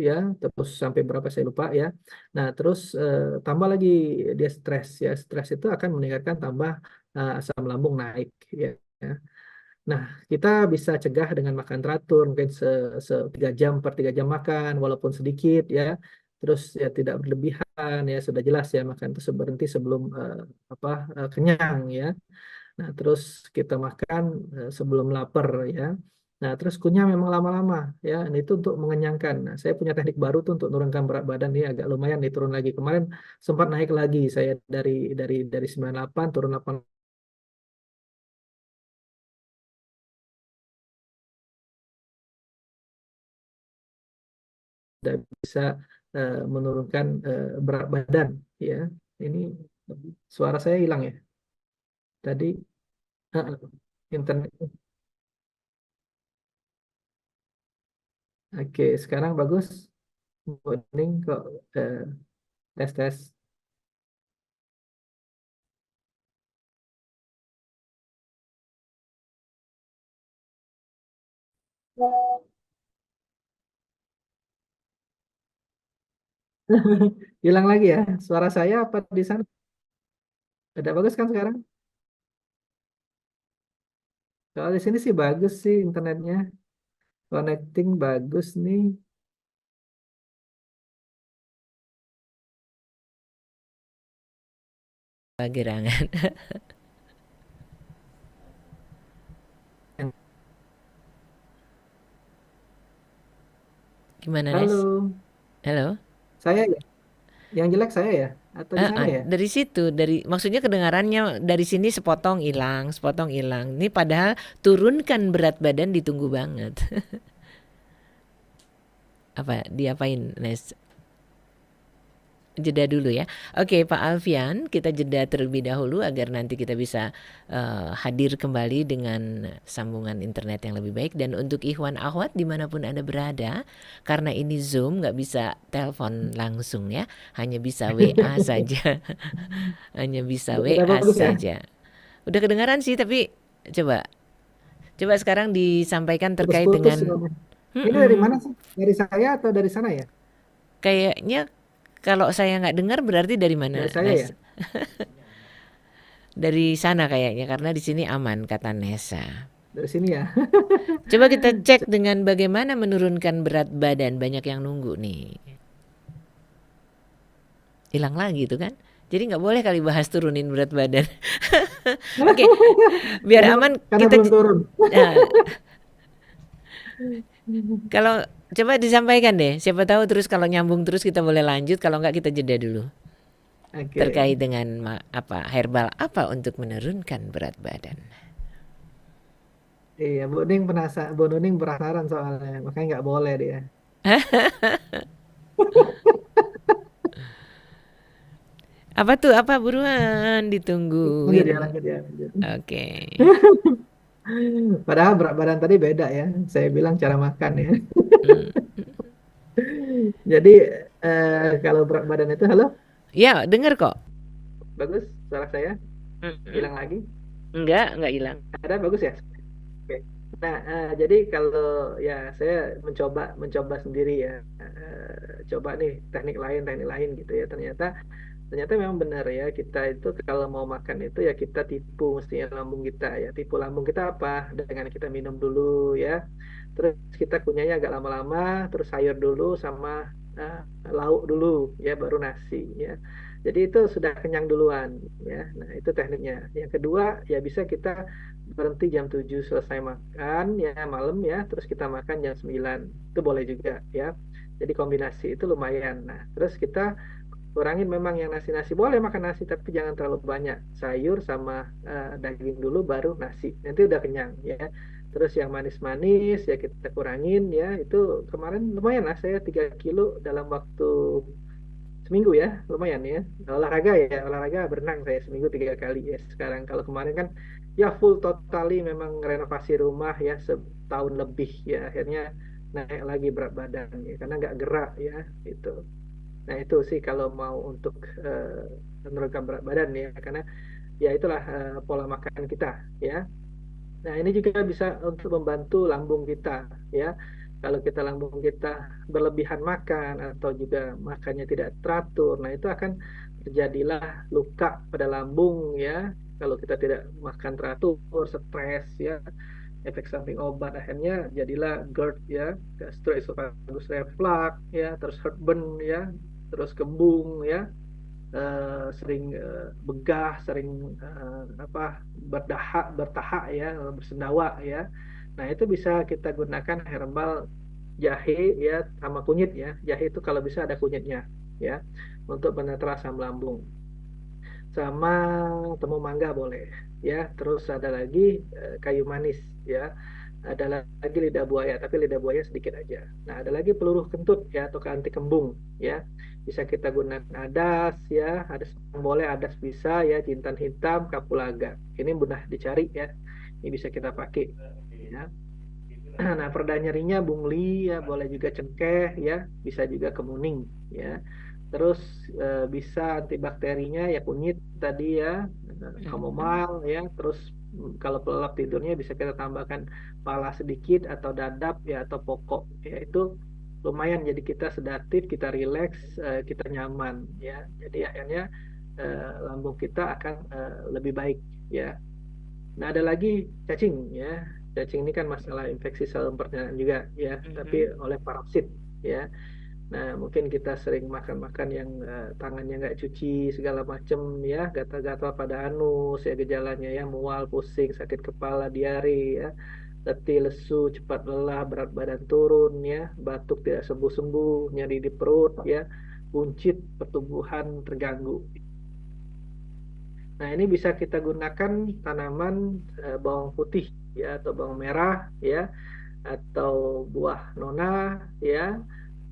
ya, terus sampai berapa saya lupa ya. Nah, terus tambah lagi dia stres ya. Stres itu akan meningkatkan tambah asam lambung naik ya. Ya. Nah, kita bisa cegah dengan makan teratur, mungkin 3 jam per 3 jam makan, walaupun sedikit ya. Terus ya tidak berlebihan ya, sudah jelas ya makan itu berhenti sebelum apa kenyang ya. Nah, terus kita makan sebelum lapar ya. Nah, terus kunyah memang lama-lama ya. Ini itu untuk mengenyangkan. Nah, saya punya teknik baru tuh untuk menurunkan berat badan ini agak lumayan nih turun lagi. Kemarin sempat naik lagi saya dari 98 turun 8 udah bisa menurunkan berat badan ya. Ini suara saya hilang ya. Tadi internet. Oke, sekarang bagus. Morning kok eh, tes tes. Hilang lagi ya. Suara saya apa di sana? Ada bagus kan sekarang? Kalau di sini sih bagus sih internetnya. Connecting bagus nih. Gerangan. Gimana, Nes? Halo, Halo? saya ya. Yang jelek saya ya? Atau di sana ya? Dari situ, dari maksudnya kedengarannya dari sini sepotong hilang, sepotong hilang. Ini padahal turunkan berat badan ditunggu banget. Apa diapain, Nes? Jeda dulu ya. Oke, Pak Alfian, kita jeda terlebih dahulu agar nanti kita bisa hadir kembali dengan sambungan internet yang lebih baik. Dan untuk Ikhwan Akhwat dimanapun Anda berada, karena ini Zoom nggak bisa telepon langsung ya, hanya bisa WA saja. Hanya bisa Udah WA bagus ya? saja. Udah kedengaran sih, tapi coba coba sekarang disampaikan terkait Putus-putus dengan sinyalnya. Ini dari mana Mm-mm. sih? Dari saya atau dari sana ya? Kayaknya kalau saya nggak dengar berarti dari mana, Dari saya ya? Nes? Dari sana kayaknya karena di sini aman kata Nesa. Dari sini ya? Coba kita cek dengan bagaimana menurunkan berat badan. Banyak yang nunggu nih. Hilang lagi tuh kan. Jadi nggak boleh kali bahas turunin berat badan. Oke, biar Karena aman karena kita belum turun. nah, kalau coba disampaikan deh. Siapa tahu terus kalau nyambung terus kita boleh lanjut. Kalau nggak kita jeda dulu. Oke. Terkait dengan apa herbal apa untuk menurunkan berat badan. Iya, Bu Nuning penasaran soalnya, makanya nggak boleh dia. Apa tuh? Apa buruan Lanjut ditungguin. ya, lanjut ya. Lanjut. Oke. Padahal berat badan tadi beda ya. Saya bilang cara makan ya. Hmm. Jadi kalau berat badan itu, halo, Ya, denger kok. bagus suara saya, Mm-mm. hilang lagi. Enggak hilang. Ada bagus ya. Oke. Nah, jadi kalau ya saya mencoba mencoba sendiri ya, coba nih teknik lain gitu ya. Ternyata memang benar ya, kita itu kalau mau makan itu ya kita tipu mestinya lambung kita ya. Tipu lambung kita apa? Dengan kita minum dulu ya. Terus kita kunyahnya agak lama-lama, terus sayur dulu sama eh, lauk dulu ya, baru nasi ya. Jadi itu sudah kenyang duluan ya. Nah, itu tekniknya. Yang kedua ya bisa kita berhenti jam 7 selesai makan ya malam ya, terus kita makan jam 9. Itu boleh juga ya. Jadi kombinasi itu lumayan. Nah, terus kita kurangin memang yang nasi-nasi, boleh makan nasi tapi jangan terlalu banyak, sayur sama daging dulu baru nasi, nanti udah kenyang ya. Terus yang manis-manis ya kita kurangin ya. Itu kemarin lumayan lah, saya 3 kilo dalam waktu seminggu ya, lumayan ya. Olahraga ya, olahraga berenang saya seminggu 3 kali ya sekarang. Kalau kemarin kan ya full totali memang renovasi rumah ya setahun lebih ya, akhirnya naik lagi berat badan ya karena nggak gerak ya itu. Nah, itu sih kalau mau untuk menurunkan berat badan ya, karena ya itulah pola makan kita ya. Nah, ini juga bisa untuk membantu lambung kita ya. Kalau kita lambung kita berlebihan makan atau juga makannya tidak teratur, nah itu akan terjadilah luka pada lambung ya. Kalau kita tidak makan teratur, stres ya, efek samping obat akhirnya jadilah GERD ya, gastroesophagus reflux ya, terus heartburn ya, terus kembung ya, sering begah, sering apa, berdahak, bertahak ya, bersendawa ya. Nah, itu bisa kita gunakan herbal jahe ya sama kunyit ya. Jahe itu kalau bisa ada kunyitnya ya untuk penetral asam lambung. Sama temu mangga boleh ya. Terus ada lagi kayu manis ya. Ada lagi lidah buaya, tapi lidah buaya sedikit aja. Nah, ada lagi peluruh kentut ya atau anti kembung ya. Bisa kita gunakan adas ya, adas boleh, adas bisa ya, jintan hitam, kapulaga. Ini mudah dicari ya. Ini bisa kita pakai ya. Nah, pereda nyerinya bungli ya, boleh juga cengkeh ya, bisa juga kemuning ya. Terus bisa antibakterinya ya kunyit tadi ya, Mhm. chamomile ya. Terus kalau pelelap tidurnya bisa kita tambahkan pala sedikit atau dadap ya atau pokok ya, itu lumayan jadi kita sedatif, kita rileks, kita nyaman ya. Jadi akhirnya lambung kita akan lebih baik ya. Nah, ada lagi cacing ya. Cacing ini kan masalah infeksi saluran pencernaan juga ya, tapi Mhm. oleh parasit ya. Nah, mungkin kita sering makan-makan yang tangannya nggak cuci segala macem ya, gatal-gatal pada anus ya gejalanya ya, mual, pusing, sakit kepala, diare ya, letih, lesu, cepat lelah, berat badan turun ya, batuk tidak sembuh-sembuh, nyeri di perut ya, buncit, pertumbuhan terganggu. Nah, ini bisa kita gunakan tanaman bawang putih ya atau bawang merah ya atau buah nona ya.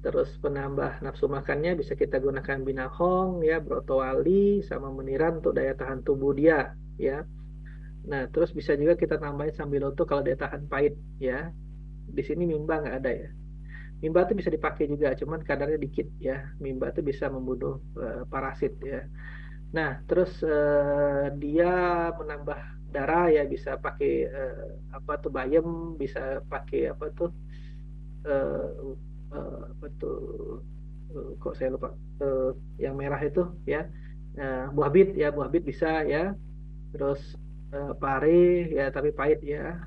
Terus penambah nafsu makannya bisa kita gunakan binahong ya, brotowali sama meniran untuk daya tahan tubuh dia ya. Nah, terus bisa juga kita tambahin sambiloto kalau daya tahan pahit ya. Di sini mimba nggak ada ya. Mimba itu bisa dipakai juga, cuman kadarnya dikit ya. Mimba itu bisa membunuh parasit ya. Nah, terus dia menambah darah ya, bisa pakai apa tuh bayam, bisa pakai apa tuh eh, apa tuh kok saya lupa eh, yang merah itu ya. Buah bit ya, buah bit bisa ya. Terus pare ya tapi pahit ya.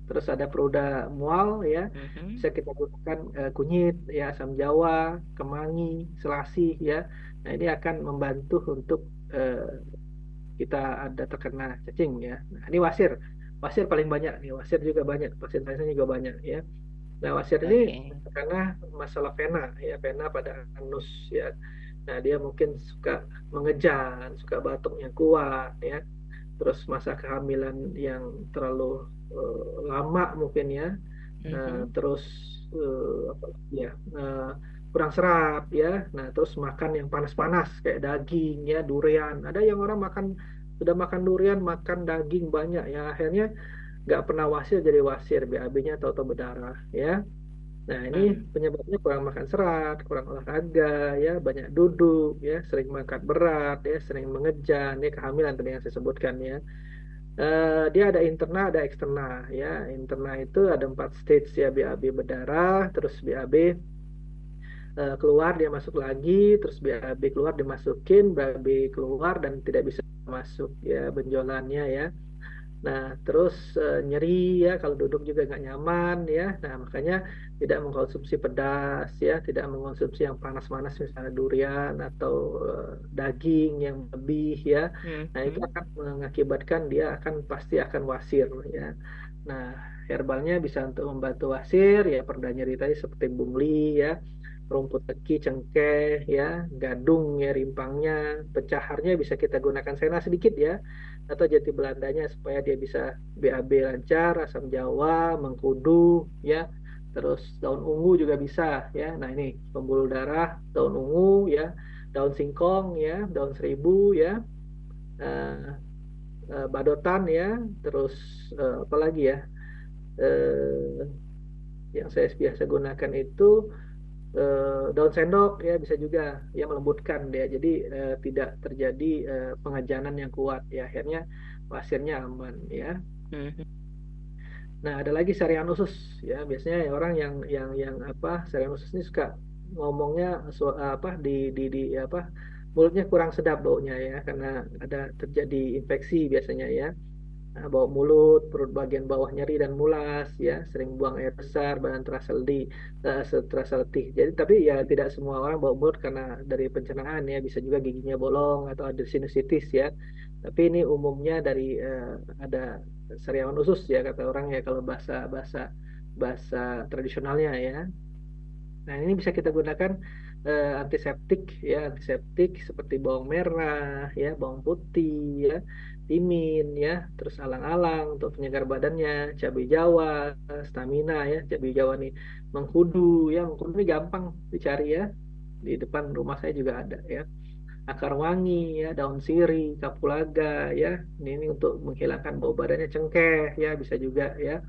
Terus ada peruda mual ya, Mhm. bisa kita gunakan kunyit ya, asam jawa, kemangi, selasih ya. Nah, ini akan membantu untuk eh, kita ada terkena cacing ya. Nah, ini wasir. Wasir paling banyak nih. Wasir juga banyak. Pasien-pasien juga banyak ya. Nah, wasir ini Oke. karena masalah vena ya, vena pada anus ya. Nah, dia mungkin suka mengejan, suka batuknya kuat ya. Terus masa kehamilan yang terlalu lama mungkin ya. Mhm. Terus apa lagi ya? Kurang serat ya. Nah, terus makan yang panas-panas kayak daging ya, durian. Ada yang orang makan sudah makan durian, makan daging banyak ya, akhirnya nggak pernah wasir jadi wasir, BAB-nya atau berdarah ya. Nah, ini Hmm. penyebabnya kurang makan serat, kurang olahraga ya, banyak duduk ya, sering mengangkat berat ya, sering mengejan ya, kehamilan tadi yang saya sebutkan ya. Dia ada interna, ada eksterna ya. Interna itu ada 4 stage ya, BAB berdarah, terus BAB keluar dia masuk lagi, terus BAB keluar dimasukin, BAB keluar dan tidak bisa masuk ya benjolannya ya. Nah, terus nyeri ya, kalau duduk juga nggak nyaman ya. Nah, makanya tidak mengkonsumsi pedas ya, tidak mengkonsumsi yang panas-panas misalnya durian atau daging yang lebih ya. Nah, itu Mhm. akan mengakibatkan dia akan pasti akan wasir ya. Nah, herbalnya bisa untuk membantu wasir ya, perda nyeri tadi seperti bungli ya, rumput teki, cengkeh ya, gadung ya, rimpangnya, pecaharnya bisa kita gunakan sena sedikit ya atau jati Belandanya supaya dia bisa BAB lancar, asam jawa, mengkudu ya. Terus daun ungu juga bisa ya. Nah, ini pembuluh darah, daun ungu ya, daun singkong ya, daun seribu ya, eh, badotan ya, terus apa lagi ya? Eh, yang saya biasa gunakan itu daun sendok ya, bisa juga ya, melembutkan dia jadi tidak terjadi pengejanan yang kuat ya, akhirnya pasirnya aman ya. Mhm. Nah, ada lagi sarian usus ya, biasanya orang yang apa, sarian usus ini suka ngomongnya apa di apa, mulutnya kurang sedap baunya ya, karena ada terjadi infeksi biasanya ya. Nah, bau mulut, perut bagian bawah nyeri dan mulas, ya, sering buang air besar, badan terasa letih, terasa letih. Jadi, tapi ya tidak semua orang bau mulut karena dari pencernaan ya, bisa juga giginya bolong atau ada sinusitis ya. Tapi ini umumnya dari ada sariawan usus ya kata orang ya kalau bahasa bahasa bahasa tradisionalnya ya. Nah, ini bisa kita gunakan antiseptik ya, antiseptik seperti bawang merah ya, bawang putih ya, timin ya, terus alang-alang untuk penyegar badannya, cabai Jawa, stamina ya, cabai Jawa nih, mengkudu ya, mengkudu ini gampang dicari ya. Di depan rumah saya juga ada ya. Akar wangi ya, daun sirih, kapulaga ya. Ini untuk menghilangkan bau badannya, cengkeh ya, bisa juga ya,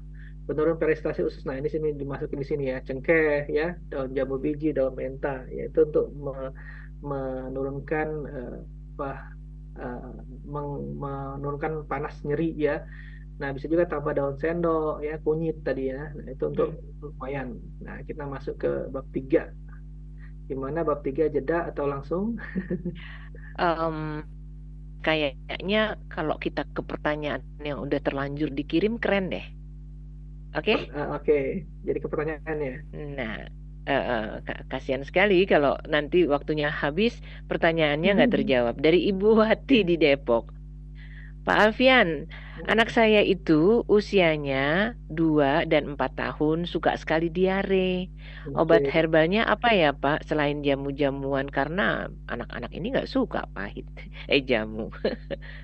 penurun prestasi usus. Nah, ini sini dimasukin di sini ya, cengkeh ya, daun jambu biji, daun menta, yaitu untuk menurunkan apa eh, menurunkan panas nyeri ya. Nah, bisa juga tambah daun sendok ya, kunyit tadi ya. Nah, itu untuk Hmm. lumayan. Nah, kita masuk ke bab 3. Gimana bab 3 jeda atau langsung? Em, Kayaknya kalau kita ke pertanyaan yang udah terlanjur dikirim keren deh. Oke? Oke, jadi ke pertanyaannya. Nah, kasihan sekali kalau nanti waktunya habis pertanyaannya nggak terjawab. Dari Ibu Wati Oke. di Depok. Pak Alfian, anak saya itu usianya 2 dan 4 tahun suka sekali diare. Obat Oke. herbalnya apa ya Pak selain jamu-jamuan karena anak-anak ini nggak suka pahit. Jamu.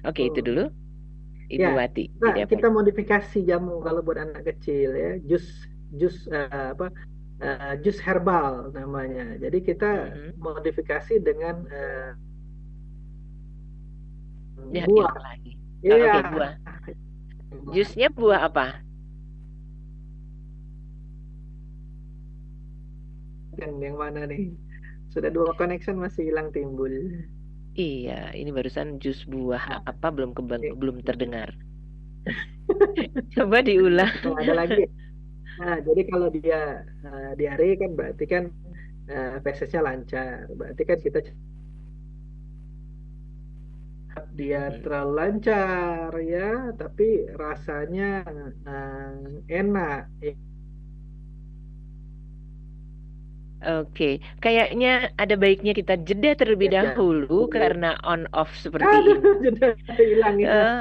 Oke, itu Hmm. dulu Ya, Ibu Wati di nah Depok. kita modifikasi jamu kalau buat anak kecil ya, jus jus apa jus herbal namanya. Jadi kita Mm-mm. modifikasi dengan Ya, yang buah. lagi. Iya, Oke, buah. buah. Jusnya buah apa? Dan yang mana nih? Sudah dua connection masih hilang timbul. Iya, ini barusan jus buah Nah, apa ini. belum terdengar. Coba diulang. Nah, ada lagi. Nah, jadi kalau dia diare kan berarti kan fesesnya lancar. Berarti kan kita dia Mm-mm. terlalu lancar ya, tapi rasanya enak. Oke, kayaknya ada baiknya kita jeda terlebih Ya, dahulu jambul. karena on off seperti ini. Aduh, sudah hilang ya. Eh,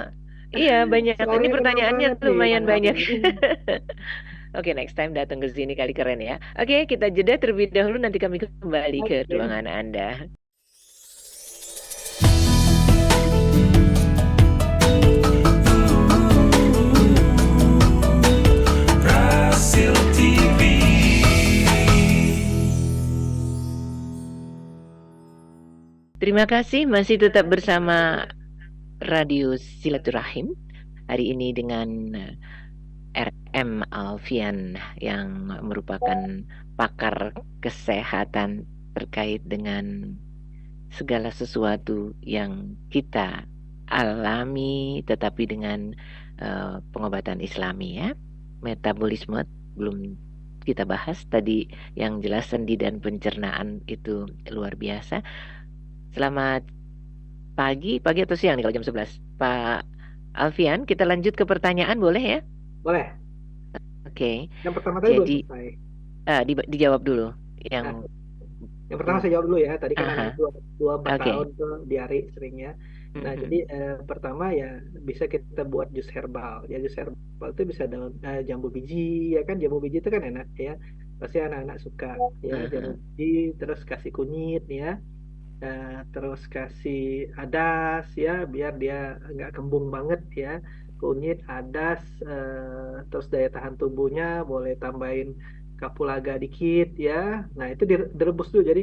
iya, banyak. Ini Suaranya keren pertanyaannya banget nih, lumayan Kang banyak. Alvin. Oke, next time datang ke sini kali keren ya. Oke, kita jeda terlebih dahulu. Nanti kami kembali ke Oke. ruangan Anda. Brasil TV. Terima kasih masih tetap bersama Radio Silaturahim. Hari ini dengan RM Alfian yang merupakan pakar kesehatan terkait dengan segala sesuatu yang kita alami tetapi dengan pengobatan Islami ya. Metabolisme belum kita bahas tadi, yang jelas sendi dan pencernaan itu luar biasa. Selamat pagi atau siang nih kalau jam 11. Pak Alfian, kita lanjut ke pertanyaan boleh ya? Boleh. Oke. Yang pertama tadi belum Jadi selesai. dijawab dulu Nah, yang yang pertama saya jawab dulu ya. Tadi kan anak aha. dua empat tahun Oke. tuh diare seringnya. Nah, jadi Mhm. pertama ya bisa kita buat jus herbal. Ya jus herbal itu bisa daun jambu biji ya kan, jambu biji itu kan enak ya. Pasti anak-anak suka ya jambu Aha. biji, terus kasih kunyit ya. Terus kasih adas ya biar dia nggak kembung banget ya, kunyit adas, terus daya tahan tubuhnya boleh tambahin kapulaga dikit ya. Nah itu direbus dulu, jadi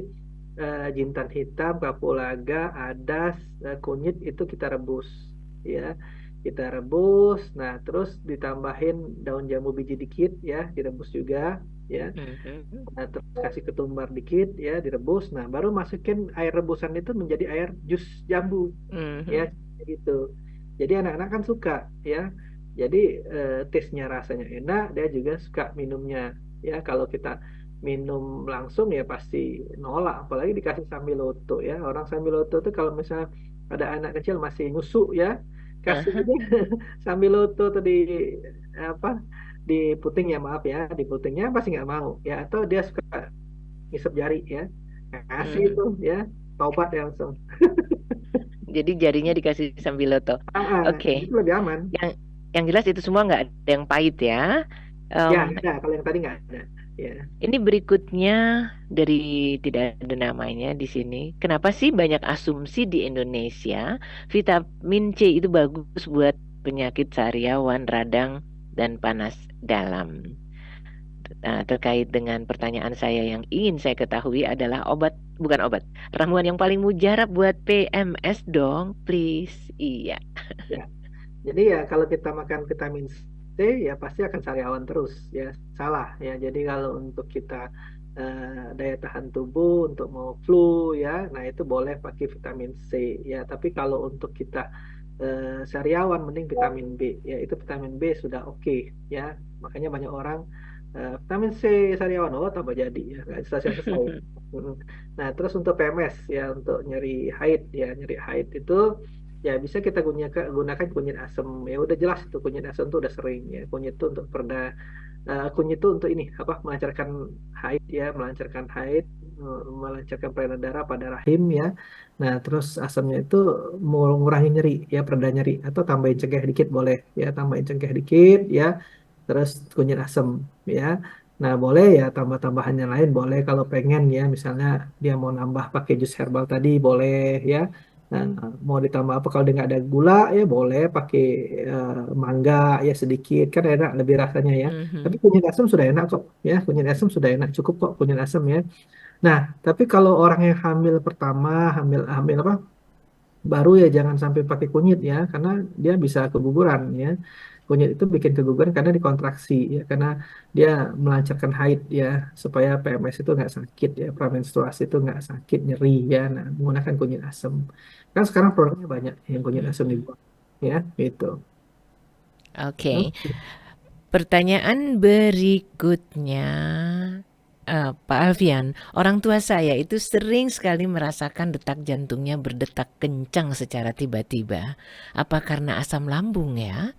jintan hitam, kapulaga, adas, kunyit itu kita rebus ya, kita rebus. Nah terus ditambahin daun jambu biji dikit ya, direbus juga ya. Mhm. Nah, terus kasih ketumbar dikit ya, direbus. Nah, baru masukin air rebusan itu menjadi air jus jambu ya, Mhm. gitu. Jadi anak-anak kan suka ya. Jadi taste-nya rasanya enak, dia juga suka minumnya ya. Kalau kita minum langsung ya pasti nolak, apalagi dikasih sambiloto ya. Orang sambiloto itu kalau misalnya ada anak kecil masih nyusuk ya, kasih Aha. aja sambiloto tadi apa, di putingnya, maaf ya, di putingnya pasti nggak mau ya, atau dia suka ngisep jari ya, kasih itu Mhm. ya, tobat ya langsung. Jadi jarinya dikasih sambil loto. Ah, Oke. itu lebih aman. Yang Yang jelas itu semua nggak ada yang pahit ya. Ya, Em, nggak ada. Kalau yang tadi nggak ada. Ya. ini berikutnya dari tidak ada namanya di sini. Kenapa sih banyak asumsi di Indonesia vitamin C itu bagus buat penyakit sariawan, radang, dan panas dalam? Nah, terkait dengan pertanyaan saya yang ingin saya ketahui adalah bukan obat, ramuan yang paling mujarab buat PMS dong, please. Iya. Ya. Jadi ya kalau kita makan vitamin C ya pasti akan sariawan terus ya salah ya. Jadi kalau untuk kita daya tahan tubuh untuk mau flu ya, nah itu boleh pakai vitamin C ya. Tapi kalau untuk kita sariawan mending vitamin B ya itu vitamin B sudah oke ya. Makanya banyak orang vitamin C sariawan oh tambah jadi ya nggak selesai-selesai. Mm. Nah terus untuk PMS ya untuk nyeri haid ya nyeri haid itu ya bisa kita gunakan kunyit asam ya udah jelas itu kunyit asam itu udah sering ya kunyit itu untuk kunyit itu untuk ini apa melancarkan haid melancarkan peredaran darah pada rahim ya nah terus asamnya itu mengurangi nyeri ya pereda nyeri atau tambahin cengkeh dikit boleh ya tambahin cengkeh dikit ya terus kunyit asam ya nah boleh ya tambah-tambahannya lain boleh kalau pengen ya misalnya dia mau nambah pakai jus herbal tadi boleh ya. Nah, mau ditambah apa kalau dia nggak ada gula ya boleh pakai mangga ya sedikit kan enak lebih rasanya ya. Tapi Mhm. kunyit asam sudah enak kok ya kunyit asam sudah enak cukup kok kunyit asam ya. Nah tapi kalau orang yang hamil pertama hamil hamil apa baru ya jangan sampai pakai kunyit ya karena dia bisa keguguran ya. Kunyit itu bikin keguguran karena dikontraksi ya karena dia melancarkan haid ya supaya PMS itu nggak sakit ya premenstruasi itu nggak sakit nyeri ya. Nah menggunakan kunyit asam kan sekarang produknya banyak yang kunyit asam Mhm. dibuat ya gitu. Oke. Oke. Pertanyaan berikutnya, Pak Alfian, orang tua saya itu sering sekali merasakan detak jantungnya berdetak kencang secara tiba-tiba. Apa karena asam lambung ya?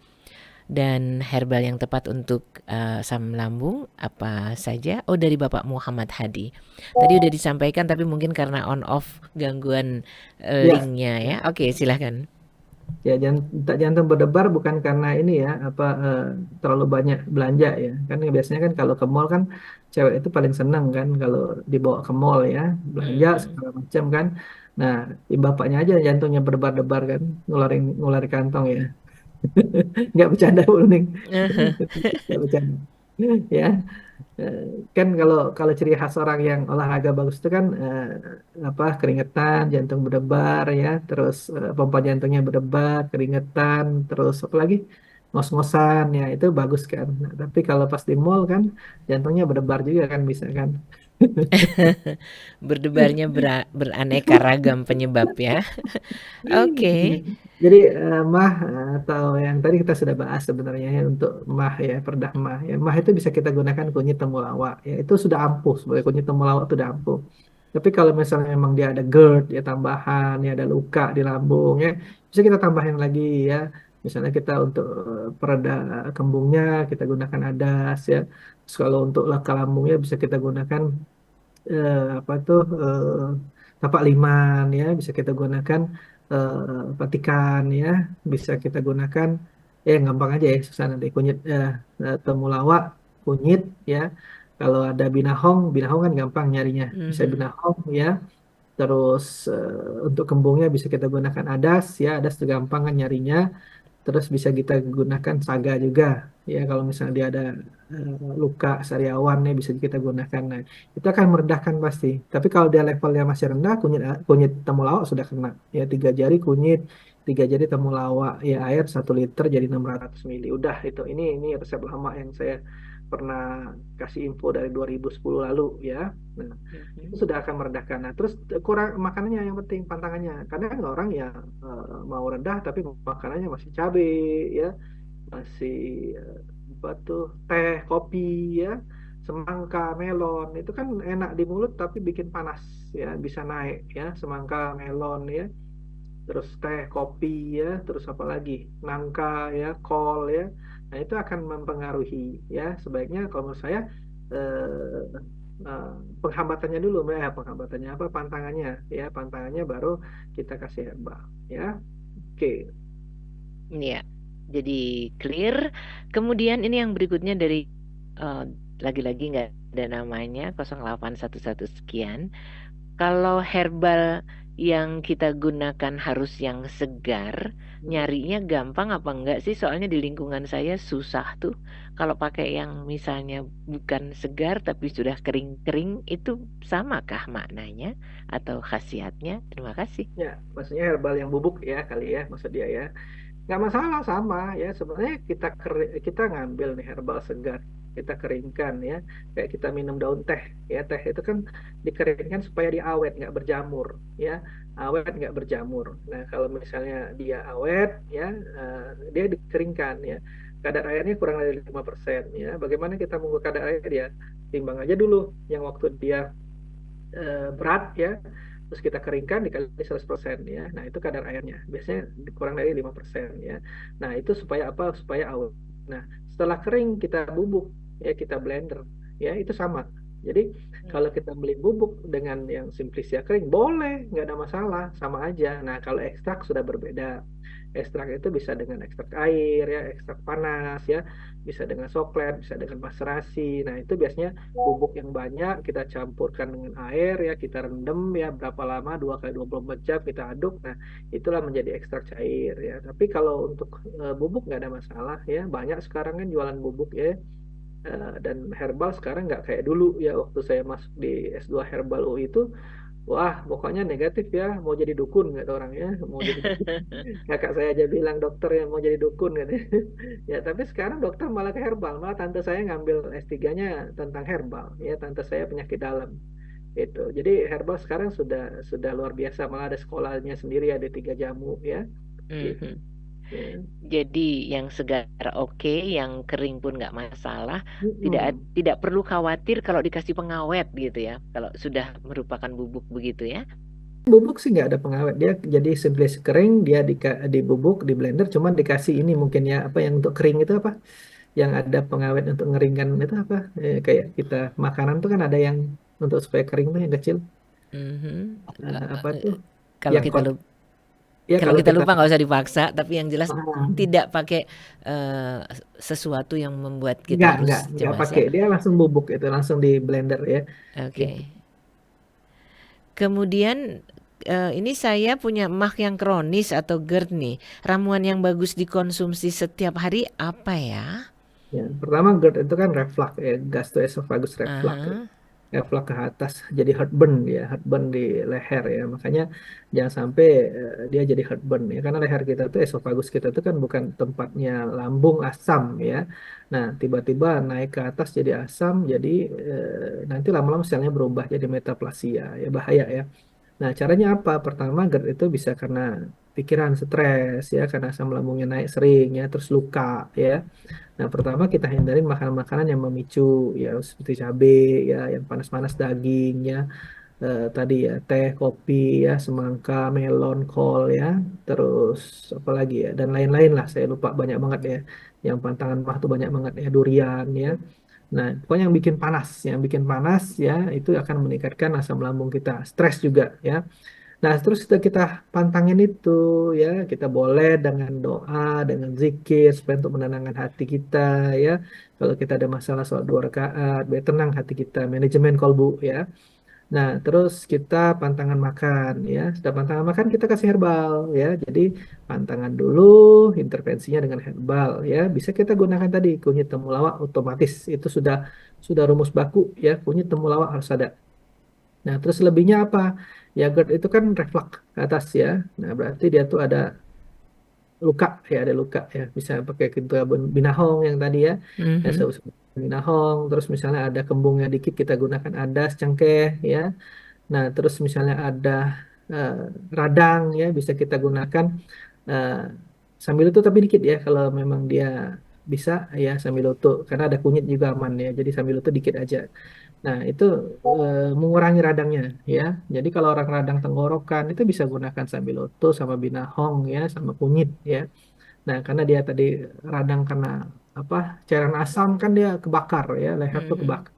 Dan herbal yang tepat untuk asam lambung apa saja? Oh, dari Bapak Muhammad Hadi. Tadi udah disampaikan tapi mungkin karena on off gangguan Ya. linknya ya. Oke, silahkan. Ya, tak jantung berdebar bukan karena ini ya, apa terlalu banyak belanja ya. Kan biasanya kan kalau ke mall kan cewek itu paling seneng kan kalau dibawa ke mall ya, belanja Mhm. segala macam kan. Nah, bapaknya aja jantungnya berdebar-debar kan, ngeluarin kantong ya. Nggak bercanda Bu Ning. Nggak bercanda. Ya, Eh, kan kalau kalau ciri khas orang yang olahraga bagus itu kan apa keringetan, jantung berdebar ya, terus pompa jantungnya berdebar, keringetan, terus apa lagi ngos-ngosan ya itu bagus kan. Nah, tapi kalau pas di mall kan jantungnya berdebar juga kan bisa kan. Berdebarnya beraneka ragam penyebab ya. Oke. Jadi mah atau yang tadi kita sudah bahas sebenarnya ya, untuk mah ya perdah mah ya mah itu bisa kita gunakan kunyit temulawak ya itu sudah ampuh sebagai kunyit temulawak itu sudah ampuh. Tapi kalau misalnya memang dia ada GERD ya tambahan ya ada luka di lambung ya bisa kita tambahin lagi ya. Misalnya kita untuk pereda kembungnya kita gunakan adas ya. Terus kalau untuk luka lambungnya bisa kita gunakan apa tuh tapak liman ya bisa kita gunakan petikan ya bisa kita gunakan yang gampang aja ya susah nanti kunyit temulawak kunyit ya kalau ada binahong kan gampang nyarinya bisa Mhm. binahong ya terus untuk kembungnya bisa kita gunakan adas ya adas juga gampang kan nyarinya. Terus bisa kita gunakan saga juga. Ya, kalau misalnya dia ada luka sariawan ya bisa kita gunakan. Nah, itu akan meredahkan pasti. Tapi kalau dia levelnya masih rendah, kunyit temulawak sudah kena. Ya, 3 jari kunyit, 3 jari temulawak. Ya, air 1 liter jadi 600 mili. Udah itu. Ini resep lama yang saya pernah kasih info dari 2010 lalu ya. Nah, itu Mhm. sudah akan meredahkan. Nah, terus kurang makanannya yang penting pantangannya. Karena kan orang yang mau rendah tapi makanannya masih cabai ya, masih apa tuh teh, kopi ya, semangka, melon itu kan enak di mulut tapi bikin panas ya, bisa naik ya, semangka, melon ya, terus teh, kopi ya, terus apa lagi, nangka ya, kol ya. Nah, itu akan mempengaruhi ya. Sebaiknya kalau menurut saya eh, eh, penghambatannya dulu ya, penghambatannya apa? Pantangannya baru kita kasih herbal ya. Oke. Iya. Jadi clear. Kemudian ini yang berikutnya dari lagi-lagi nggak ada namanya 0811 sekian. Kalau herbal yang kita gunakan harus yang segar, nyarinya gampang apa enggak sih? Soalnya di lingkungan saya susah tuh. Kalau pakai yang misalnya bukan segar tapi sudah kering-kering, itu samakah maknanya atau khasiatnya? Terima kasih. Ya, maksudnya herbal yang bubuk ya kali ya, maksud dia ya. Nggak masalah, sama ya, sebenarnya kita ngambil nih herbal segar, kita keringkan ya, kayak kita minum daun teh ya. Teh itu kan dikeringkan supaya dia awet, nggak berjamur ya, awet nggak berjamur. Nah kalau misalnya dia awet ya, eh, dia dikeringkan ya, kadar airnya kurang dari 5% ya. Bagaimana kita mengukur kadar air dia? Timbang aja dulu yang waktu dia berat ya, terus kita keringkan dikali 100% ya. Nah, itu kadar airnya. Biasanya kurang dari 5% ya. Nah, itu supaya apa? Supaya awet. Nah, setelah kering kita bubuk ya, kita blender ya, itu sama. Jadi, kalau kita beli bubuk dengan yang simplisia kering boleh, nggak ada masalah, sama aja. Nah, kalau ekstrak sudah berbeda. Ekstrak itu bisa dengan ekstrak air ya, ekstrak panas ya, bisa dengan soklet, bisa dengan maserasi. Nah, itu biasanya bubuk yang banyak kita campurkan dengan air ya, kita rendam ya berapa lama, 2 kali 24 jam kita aduk. Nah, itulah menjadi ekstrak cair ya. Tapi kalau untuk bubuk nggak ada masalah ya. Banyak sekarang kan jualan bubuk ya. Dan herbal sekarang nggak kayak dulu ya, waktu saya masuk di S2 Herbal UI itu, wah pokoknya negatif ya, mau jadi dukun nggak orangnya, mau jadi kakak saya aja bilang dokter yang mau jadi dukun kan. Ya tapi sekarang dokter malah ke herbal, malah tante saya ngambil S3-nya tentang herbal ya, tante saya penyakit dalam itu. Jadi herbal sekarang sudah luar biasa, malah ada sekolahnya sendiri, ada 3 jamu ya gitu Mhm. ya. Jadi yang segar oke, yang kering pun nggak masalah. Tidak Mm-mm. tidak perlu khawatir kalau dikasih pengawet gitu ya. Kalau sudah merupakan bubuk begitu ya. Bubuk sih nggak ada pengawet, dia jadi simply kering, dia dibubuk di blender, cuman dikasih ini mungkin ya, apa yang untuk kering itu apa, yang ada pengawet untuk ngeringkan itu apa, kayak kita makanan tuh kan ada yang untuk supaya kering tuh yang kecil. Mhm. Apa tuh Kalau yang kita kot lupa, ya, kalau kalau kita kita lupa nggak usah dipaksa. Tapi yang jelas ah, tidak pakai sesuatu yang membuat kita nggak harus nggak cemas pakai, ya. dia langsung bubuk itu langsung di blender ya gitu. Oke. Kemudian ini saya punya emah yang kronis atau GERD nih. Ramuan yang bagus dikonsumsi setiap hari apa ya? Ya, pertama GERD itu kan reflux ya, gastroesophagus reflux ya. Aha. Reflux ke atas jadi heartburn ya, heartburn di leher ya. Makanya jangan sampai dia jadi heartburn ya, karena leher kita tuh, esofagus kita tuh kan bukan tempatnya lambung asam ya. Nah, tiba-tiba naik ke atas jadi asam, jadi nanti lama-lama selnya berubah jadi metaplasia ya, bahaya ya. Nah, caranya apa? Pertama, GERD itu bisa karena pikiran, stres ya, karena asam lambungnya naik sering ya, terus luka ya. Nah, pertama kita hindarin makanan-makanan yang memicu ya, seperti cabai ya, yang panas-panas, daging ya, tadi ya, teh, kopi ya, semangka, melon, kol ya, terus apa lagi ya, dan lain-lain lah. Saya lupa, banyak banget ya. Yang pantangan mah tuh banyak banget ya, durian ya. Nah, pokoknya yang bikin panas ya, itu akan meningkatkan asam lambung kita, stres juga ya. Nah, terus kita pantangin itu ya, kita boleh dengan doa, dengan zikir supaya untuk menenangkan hati kita ya. Kalau kita ada masalah soal 2 rakaat, biar tenang hati kita, manajemen kolbu ya. Nah, terus kita pantangan makan ya. Sudah pantangan makan kita kasih herbal ya. Jadi pantangan dulu, intervensinya dengan herbal ya. Bisa kita gunakan tadi kunyit temulawak, otomatis itu sudah rumus baku ya. Kunyit temulawak harus ada. Nah, terus lebihnya apa? Ya, GERD itu kan reflux ke atas ya. Nah, berarti dia tuh ada luka ya, ada luka ya. Bisa pakai binahong yang tadi ya. Ya, Mhm. binahong. Terus misalnya ada kembungnya dikit, kita gunakan adas, cengkeh ya. Nah, terus misalnya ada eh, radang ya, bisa kita gunakan eh, sambiloto tapi dikit ya. Kalau memang dia bisa ya, sambiloto. Karena ada kunyit juga aman ya. Jadi sambiloto dikit aja. Nah, itu mengurangi radangnya ya. Jadi kalau orang radang tenggorokan itu bisa gunakan sambiloto sama binahong ya, sama kunyit ya. Nah, karena dia tadi radang karena apa? Cairan asam kan dia kebakar ya, leher tuh Mhm. kebakar.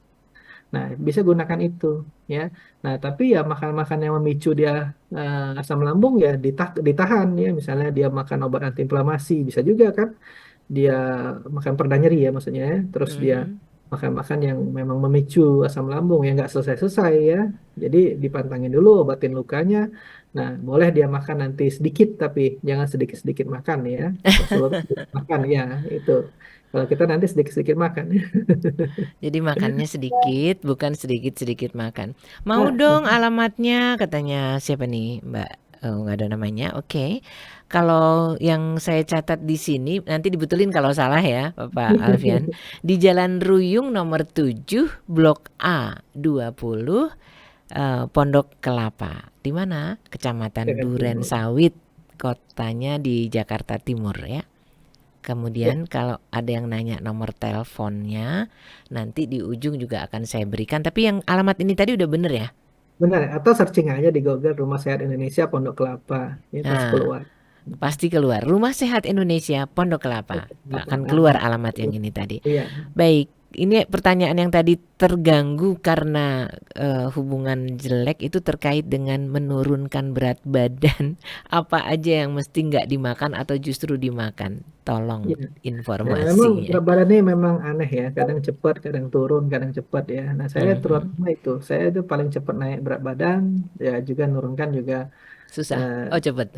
Nah, bisa gunakan itu ya. Nah, tapi ya makan-makan yang memicu dia asam lambung ya ditahan ya. Misalnya dia makan obat antiinflamasi bisa juga kan. Dia makan pereda nyeri ya maksudnya ya. Terus dia Mhm. makan-makan yang memang memicu asam lambung yang nggak selesai-selesai ya. Jadi dipantangin dulu, obatin lukanya. Nah, boleh dia makan nanti sedikit tapi jangan sedikit-sedikit makan ya. Rasulullah sedikit makan ya itu. Kalau kita nanti sedikit-sedikit makan. Jadi makannya sedikit, bukan sedikit-sedikit makan. Mau Nah, dong alamatnya, katanya siapa nih, Mbak? Oh, nggak ada namanya. Oke. Kalau yang saya catat di sini nanti dibetulin kalau salah ya, Bapak Alfian. Di Jalan Ruyung nomor 7, Blok A 20, Pondok Kelapa. Di mana? Kecamatan Jakarta Duren Timur. Sawit, kotanya di Jakarta Timur ya. Ya, Kemudian kalau ada yang nanya nomor teleponnya, nanti di ujung juga akan saya berikan. Tapi yang alamat ini tadi udah bener ya? benar. Atau searching aja di Google Rumah Sehat Indonesia Pondok Kelapa. Ini pasti Nah, keluar. pasti keluar. Rumah Sehat Indonesia Pondok Kelapa. Kelapa. Akan keluar alamat yang ini tadi. Iya. Baik, ini pertanyaan yang tadi terganggu karena hubungan jelek itu terkait dengan menurunkan berat badan. Apa aja yang mesti nggak dimakan atau justru dimakan? Tolong Iya. Nah, memang informasinya. berat badan ini memang aneh ya. Kadang cepat, kadang turun, kadang cepat ya. Nah, saya Mhm. terutama itu. Saya itu paling cepat naik berat badan. Ya juga nurunkan juga Susah. eh, Oh, cepet.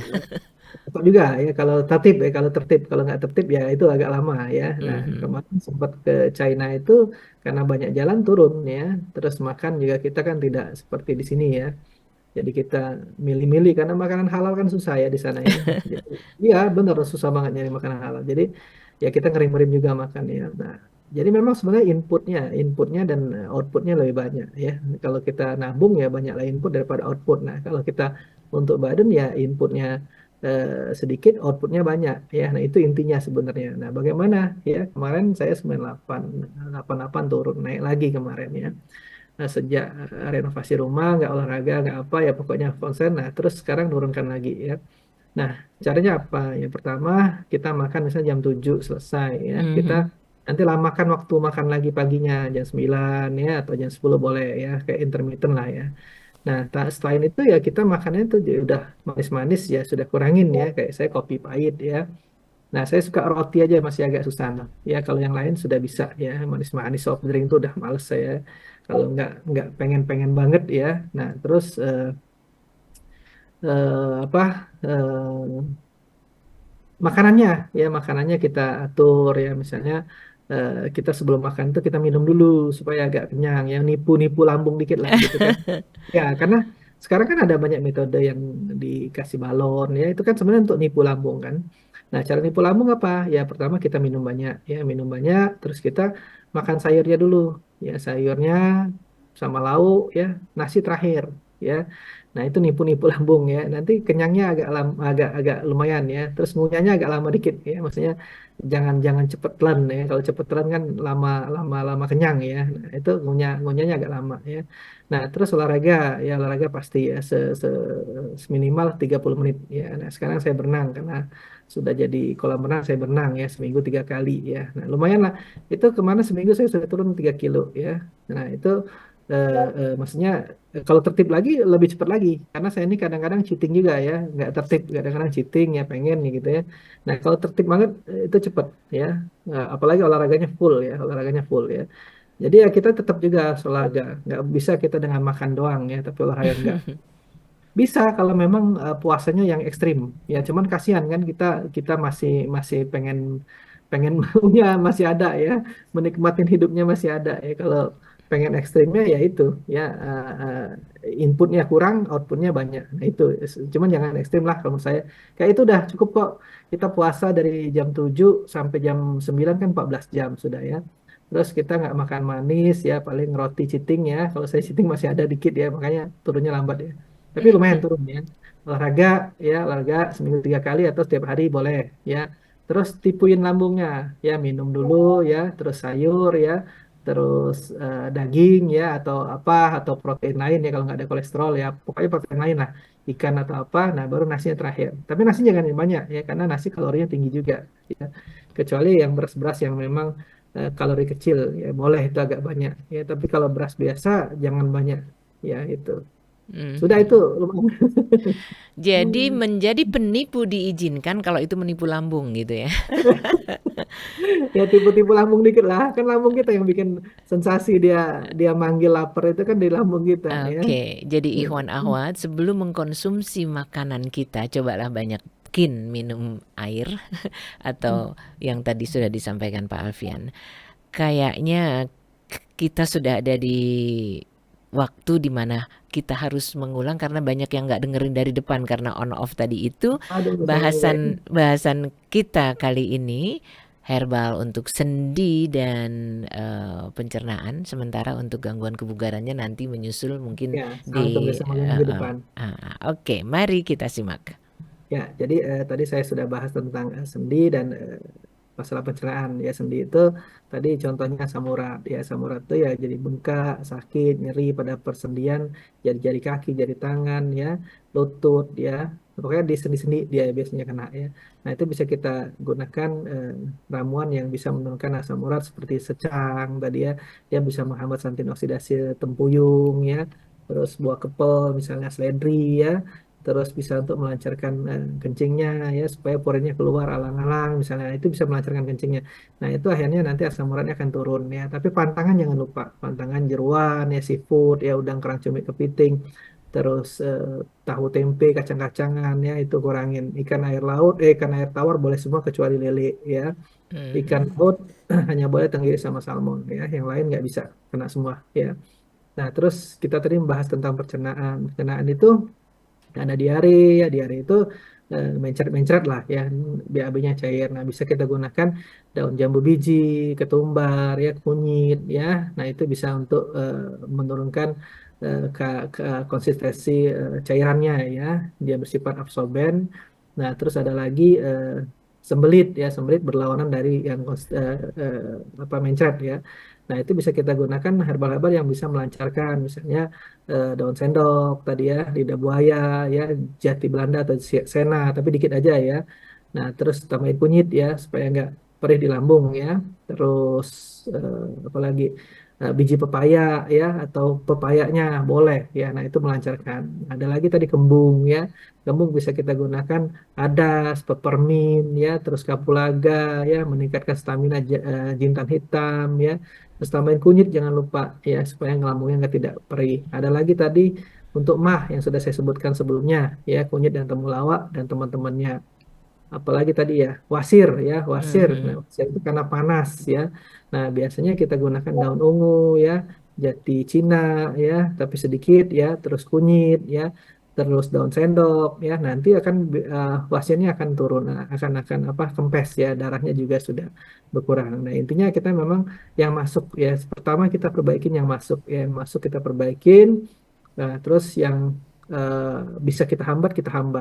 cepat juga ya. Kalau tertib ya, kalau tertib. Kalau nggak tertib ya itu agak lama ya. Nah, Mhm. kemarin sempat ke China itu karena banyak jalan turun ya. Terus makan juga kita kan tidak seperti di sini ya. Jadi kita milih-milih karena makanan halal kan susah ya di sana ya. Jadi, iya benar susah banget nyari makanan halal. Jadi ya kita ngerim-ngerim juga makan ya. Nah, jadi memang sebenarnya inputnya dan outputnya lebih banyak ya. Kalau kita nabung ya banyaklah input daripada output. Nah, kalau kita untuk badan ya inputnya sedikit, outputnya banyak ya. Nah, itu intinya sebenarnya. Nah, bagaimana ya? Kemarin saya 98, 88 turun naik lagi kemarin ya. Nah, sejak renovasi rumah, nggak olahraga, nggak apa ya pokoknya konsen. Nah, terus sekarang nurunkan lagi ya. Nah, caranya apa? Yang pertama, kita makan misalnya jam 7 selesai ya. Kita Mhm. nanti lamakan waktu makan lagi paginya jam 9 ya atau jam 10 boleh ya, kayak intermittent lah ya. Nah, selain itu ya kita makannya tuh udah manis-manis ya, sudah kurangin ya. Kayak saya kopi pahit ya. Nah, saya suka roti aja masih agak susah. Nah. Ya, kalau yang lain sudah bisa ya, manis-manis soft drink itu udah males saya. Kalau nggak pengen-pengen banget ya. Nah, terus apa makanannya ya makanannya kita atur ya misalnya kita sebelum makan itu kita minum dulu supaya agak kenyang ya nipu-nipu lambung dikit lah gitu kan. Ya, karena sekarang kan ada banyak metode yang dikasih balon ya, itu kan sebenarnya untuk nipu lambung kan. Nah, cara nipu lambung apa? Ya, pertama kita minum banyak ya, minum banyak, terus kita makan sayurnya dulu. Ya, sayurnya sama lauk ya, nasi terakhir ya. Nah, itu nipu-nipu lambung ya. Nanti kenyangnya agak lumayan ya. Terus ngunyahnya agak lama dikit ya. Maksudnya jangan jangan cepet telan ya. Kalau cepet telan kan lama kenyang ya. Nah, itu ngunyahnya agak lama ya. Nah, terus olahraga, ya olahraga pasti ya seminimal 30 menit ya. Nah, sekarang saya berenang karena sudah jadi kolam renang saya berenang ya seminggu 3 kali ya. Nah, lumayan lah. Itu kemana seminggu saya sudah turun 3 kilo ya. Nah, itu maksudnya kalau tertib lagi lebih cepat lagi karena saya ini kadang-kadang cheating juga ya, nggak tertib kadang-kadang cheating ya pengen nih gitu ya. Nah, kalau tertib banget itu cepat ya. Nah, apalagi olahraganya full ya. Jadi ya kita tetap juga harus olahraga. Nggak bisa kita dengan makan doang ya, tapi olahraga nggak. Bisa kalau memang puasanya yang ekstrim. Ya cuman kasihan kan kita kita masih masih pengen pengen maunya masih ada ya, menikmatin hidupnya masih ada ya. Kalau pengen ekstrimnya ya itu ya inputnya kurang, outputnya banyak. Nah itu cuman jangan ekstrim lah kalau menurut saya. Kayak itu udah cukup kok. Kita puasa dari jam 7 sampai jam 9 kan 14 jam sudah ya. Terus kita nggak makan manis ya, paling roti cheating ya. Kalau saya cheating masih ada dikit ya, makanya turunnya lambat ya. Tapi lumayan turun ya. Olahraga ya, olahraga seminggu 3 kali atau setiap hari boleh ya. Terus tipuin lambungnya ya, minum dulu ya, terus sayur ya, terus daging ya atau protein lain ya kalau nggak ada kolesterol ya. Pokoknya protein lain lah, ikan atau apa. Nah baru nasinya terakhir. Tapi nasi jangan yang banyak ya, karena nasi kalorinya tinggi juga ya. Kecuali yang beras-beras yang memang kalori kecil ya boleh itu agak banyak ya, tapi kalau beras biasa jangan banyak ya itu. Sudah itu Mhm. lumayan. Jadi menjadi penipu diizinkan kalau itu menipu lambung gitu ya. Ya tipu-tipu lambung dikit lah, kan lambung kita yang bikin sensasi, dia dia manggil lapar itu kan di lambung kita ya. Oke, jadi Ikhwan Ahwat sebelum mengkonsumsi makanan kita cobalah banyakin minum air atau yang tadi sudah disampaikan Pak Alfian. Kayaknya kita sudah ada di waktu di mana kita harus mengulang karena banyak yang nggak dengerin dari depan karena on off tadi itu. Aduh sayang. Bahasan kita kali ini herbal untuk sendi dan pencernaan, sementara untuk gangguan kebugarannya nanti menyusul mungkin Ya, sangat di bersama minggu depan. Oke, mari kita simak. Ya, jadi tadi saya sudah bahas tentang sendi dan masalah pencernaan ya. Sendi itu tadi contohnya asam urat ya. Asam urat itu ya jadi bengkak, sakit, nyeri pada persendian, jari-jari kaki, jari tangan ya, lutut ya. Pokoknya di sendi-sendi dia biasanya kena ya. Nah, itu bisa kita gunakan ramuan yang bisa menurunkan asam urat seperti secang tadi ya. Dia bisa menghambat santin oksidasi tempuyung ya. Terus buah kepel misalnya seledri ya, terus bisa untuk melancarkan kencingnya ya, supaya porinya keluar alang-alang misalnya, itu bisa melancarkan kencingnya. Nah, itu akhirnya nanti asam uratnya akan turun ya. Tapi pantangan jangan lupa, pantangan jeroan ya, seafood ya, udang, kerang, cumi, kepiting, terus tahu, tempe, kacang-kacangan ya, itu kurangin. Ikan air laut, ikan air tawar boleh semua kecuali lele ya. Ikan Mhm. laut hanya boleh tenggiri sama salmon ya, yang lain nggak bisa kena semua ya. Nah, terus kita tadi membahas tentang pencernaan. Pencernaan itu ada diare ya, diare itu mencret-mencret lah ya, BAB-nya cair. Nah, bisa kita gunakan daun jambu biji, ketumbar ya, kunyit ya. Nah, itu bisa untuk menurunkan konsistensi cairannya ya, dia bersifat absorben. Nah, terus ada lagi sembelit ya, sembelit berlawanan dari yang apa, mencret ya. Nah, itu bisa kita gunakan herbal-herbal yang bisa melancarkan, misalnya daun sendok tadi ya, lidah buaya ya, jati Belanda atau sena, tapi dikit aja ya. Nah, terus tambahin kunyit ya supaya nggak perih di lambung ya. Terus apalagi biji pepaya ya, atau pepayanya boleh ya. Nah, itu melancarkan. Ada lagi tadi kembung ya. Kembung bisa kita gunakan adas, peppermint ya, terus kapulaga ya, meningkatkan stamina jintan hitam ya. Terus tambahin kunyit jangan lupa ya, supaya lambungnya nggak tidak perih. Ada lagi tadi untuk mah yang sudah saya sebutkan sebelumnya ya, kunyit dan temulawak dan teman-temannya. Apalagi tadi ya, wasir ya, wasir. Nah, Mhm. wasir itu karena panas ya. Nah, biasanya kita gunakan daun ungu ya, jati Cina ya, tapi sedikit ya, terus kunyit ya, terus daun sendok ya. Nanti akan wasirnya akan turun, akan apa, kempes ya, darahnya juga sudah berkurang. Nah, intinya kita memang yang masuk ya, pertama kita perbaikin yang masuk ya, yang masuk kita perbaikin. Nah, terus yang eh, bisa kita hambat.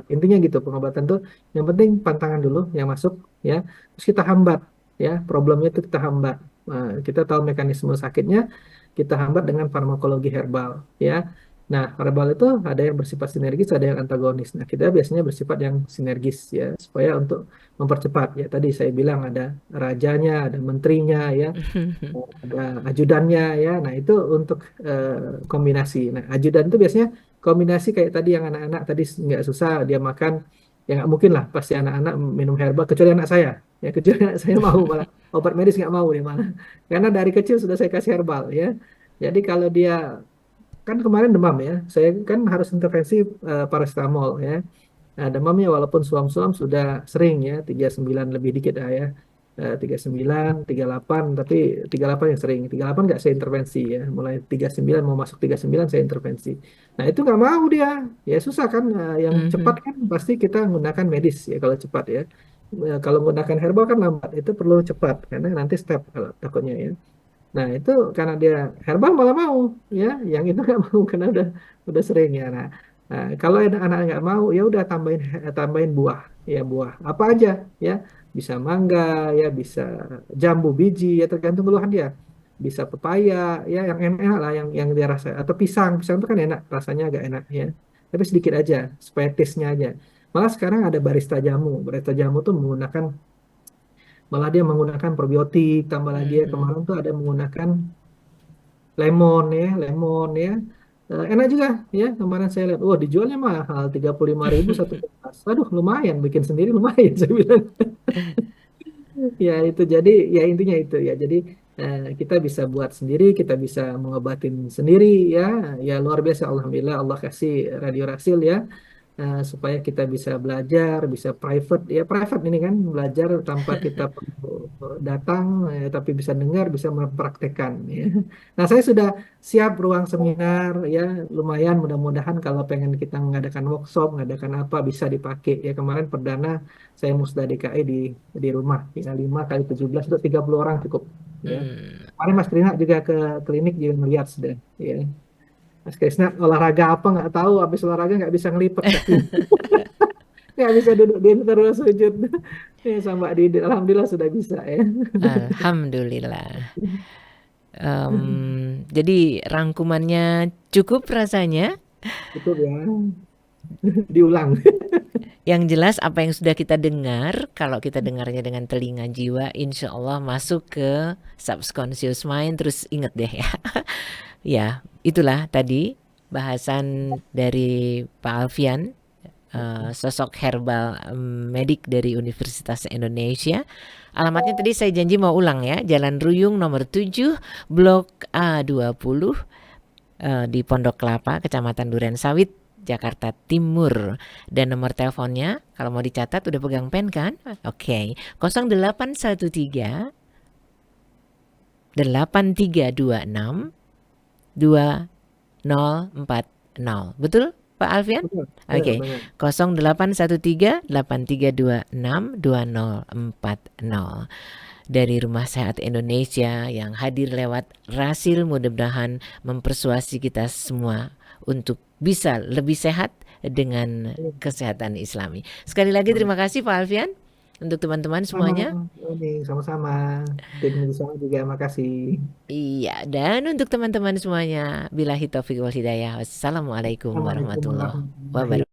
Intinya gitu pengobatan tuh, yang penting pantangan dulu yang masuk ya, terus kita hambat ya, problemnya itu kita hambat. Nah, kita tahu mekanisme sakitnya, kita hambat dengan farmakologi herbal ya. Nah, herbal itu ada yang bersifat sinergis, ada yang antagonis. Nah, kita biasanya bersifat yang sinergis ya, supaya untuk mempercepat ya. Tadi saya bilang ada rajanya, ada menterinya ya, ada ajudannya ya. Nah, itu untuk eh, kombinasi. Nah, ajudan itu biasanya kombinasi kayak tadi yang anak-anak tadi nggak susah dia makan, ya nggak mungkin lah pasti anak-anak minum herbal, kecuali anak saya ya, kecuali anak saya mau, malah obat medis nggak mau dia malah, karena dari kecil sudah saya kasih herbal ya. Jadi kalau dia kan kemarin demam ya, saya kan harus intervensi paracetamol ya. Nah, demamnya walaupun suam-suam sudah sering ya, 39 lebih dikit lah ya. 39, 38, tapi 38 yang sering. 38 nggak saya intervensi ya. Mulai 39 mau masuk 39 saya intervensi. Nah, itu nggak mau dia. Ya susah kan. Yang cepat Mhm. kan pasti kita menggunakan medis ya kalau cepat ya. Kalau menggunakan herbal kan lambat. Itu perlu cepat karena nanti step kalau takutnya ya. Nah, itu karena dia herbal malah mau ya, yang itu nggak mau karena udah sering ya. Kalau ada anak nggak mau, ya udah tambahin buah ya, buah apa aja ya, bisa mangga ya, bisa jambu biji ya, tergantung keluhan dia. Bisa pepaya ya, yang enak lah, yang dia rasa, atau pisang. Pisang itu kan enak, rasanya agak enak ya. Tapi sedikit aja supaya taste-nya aja. Malah sekarang ada barista jamu. Barista jamu tuh menggunakan malah dia menggunakan probiotik, tambah lagi ya kemarin tuh ada menggunakan lemon ya. Enak juga ya, kemarin saya lihat, wah dijualnya mahal, 35.000 satu gelas. Aduh, lumayan, bikin sendiri lumayan saya bilang. Ya itu jadi ya intinya itu ya. Jadi kita bisa buat sendiri, kita bisa mengobatin sendiri ya. Ya luar biasa, alhamdulillah Allah kasih Radio Rasil ya, supaya kita bisa belajar, bisa private ya, private ini kan belajar tanpa kita perlu datang ya, tapi bisa dengar, bisa mempraktekkan ya. Nah saya sudah siap ruang seminar ya, lumayan, mudah-mudahan kalau pengen kita mengadakan workshop, mengadakan apa bisa dipakai ya. Kemarin perdana saya musda DKI di rumah ya, 5 kali 17 untuk 30 orang cukup ya. Kemarin Mas Krina juga ke klinik juga melihat sudah ya. Mas Krisna olahraga apa nggak tahu, habis olahraga nggak bisa ngelipet kaki, nggak bisa duduk diam terus sujud. Ya, sama Didi, alhamdulillah sudah bisa ya. Alhamdulillah. Jadi rangkumannya cukup rasanya. Cukup ya, diulang. Yang jelas apa yang sudah kita dengar, kalau kita dengarnya dengan telinga jiwa, insya Allah masuk ke subconscious mind. Terus inget deh ya. Ya, itulah tadi bahasan dari Pak Alfian, sosok herbal medik dari Universitas Indonesia. Alamatnya tadi saya janji mau ulang ya, Jalan Ruyung nomor 7, Blok A20, di Pondok Kelapa, Kecamatan Durensawit, Jakarta Timur. Dan nomor teleponnya kalau mau dicatat, udah pegang pen kan? Oke, 0813 8326 2040. Betul Pak Alfian? Oke. 0813 8326 2040. Dari Rumah Sehat Indonesia yang hadir lewat Rasil, mudah-mudahan mempersuasi kita semua untuk bisa lebih sehat dengan kesehatan Islami. Sekali lagi terima kasih Pak Alfian. Untuk teman-teman semuanya. Sama-sama. Tim bersama juga, makasih. Iya, dan untuk teman-teman semuanya, billahi taufiq wal hidayah. Wassalamualaikum warahmatullahi wabarakatuh.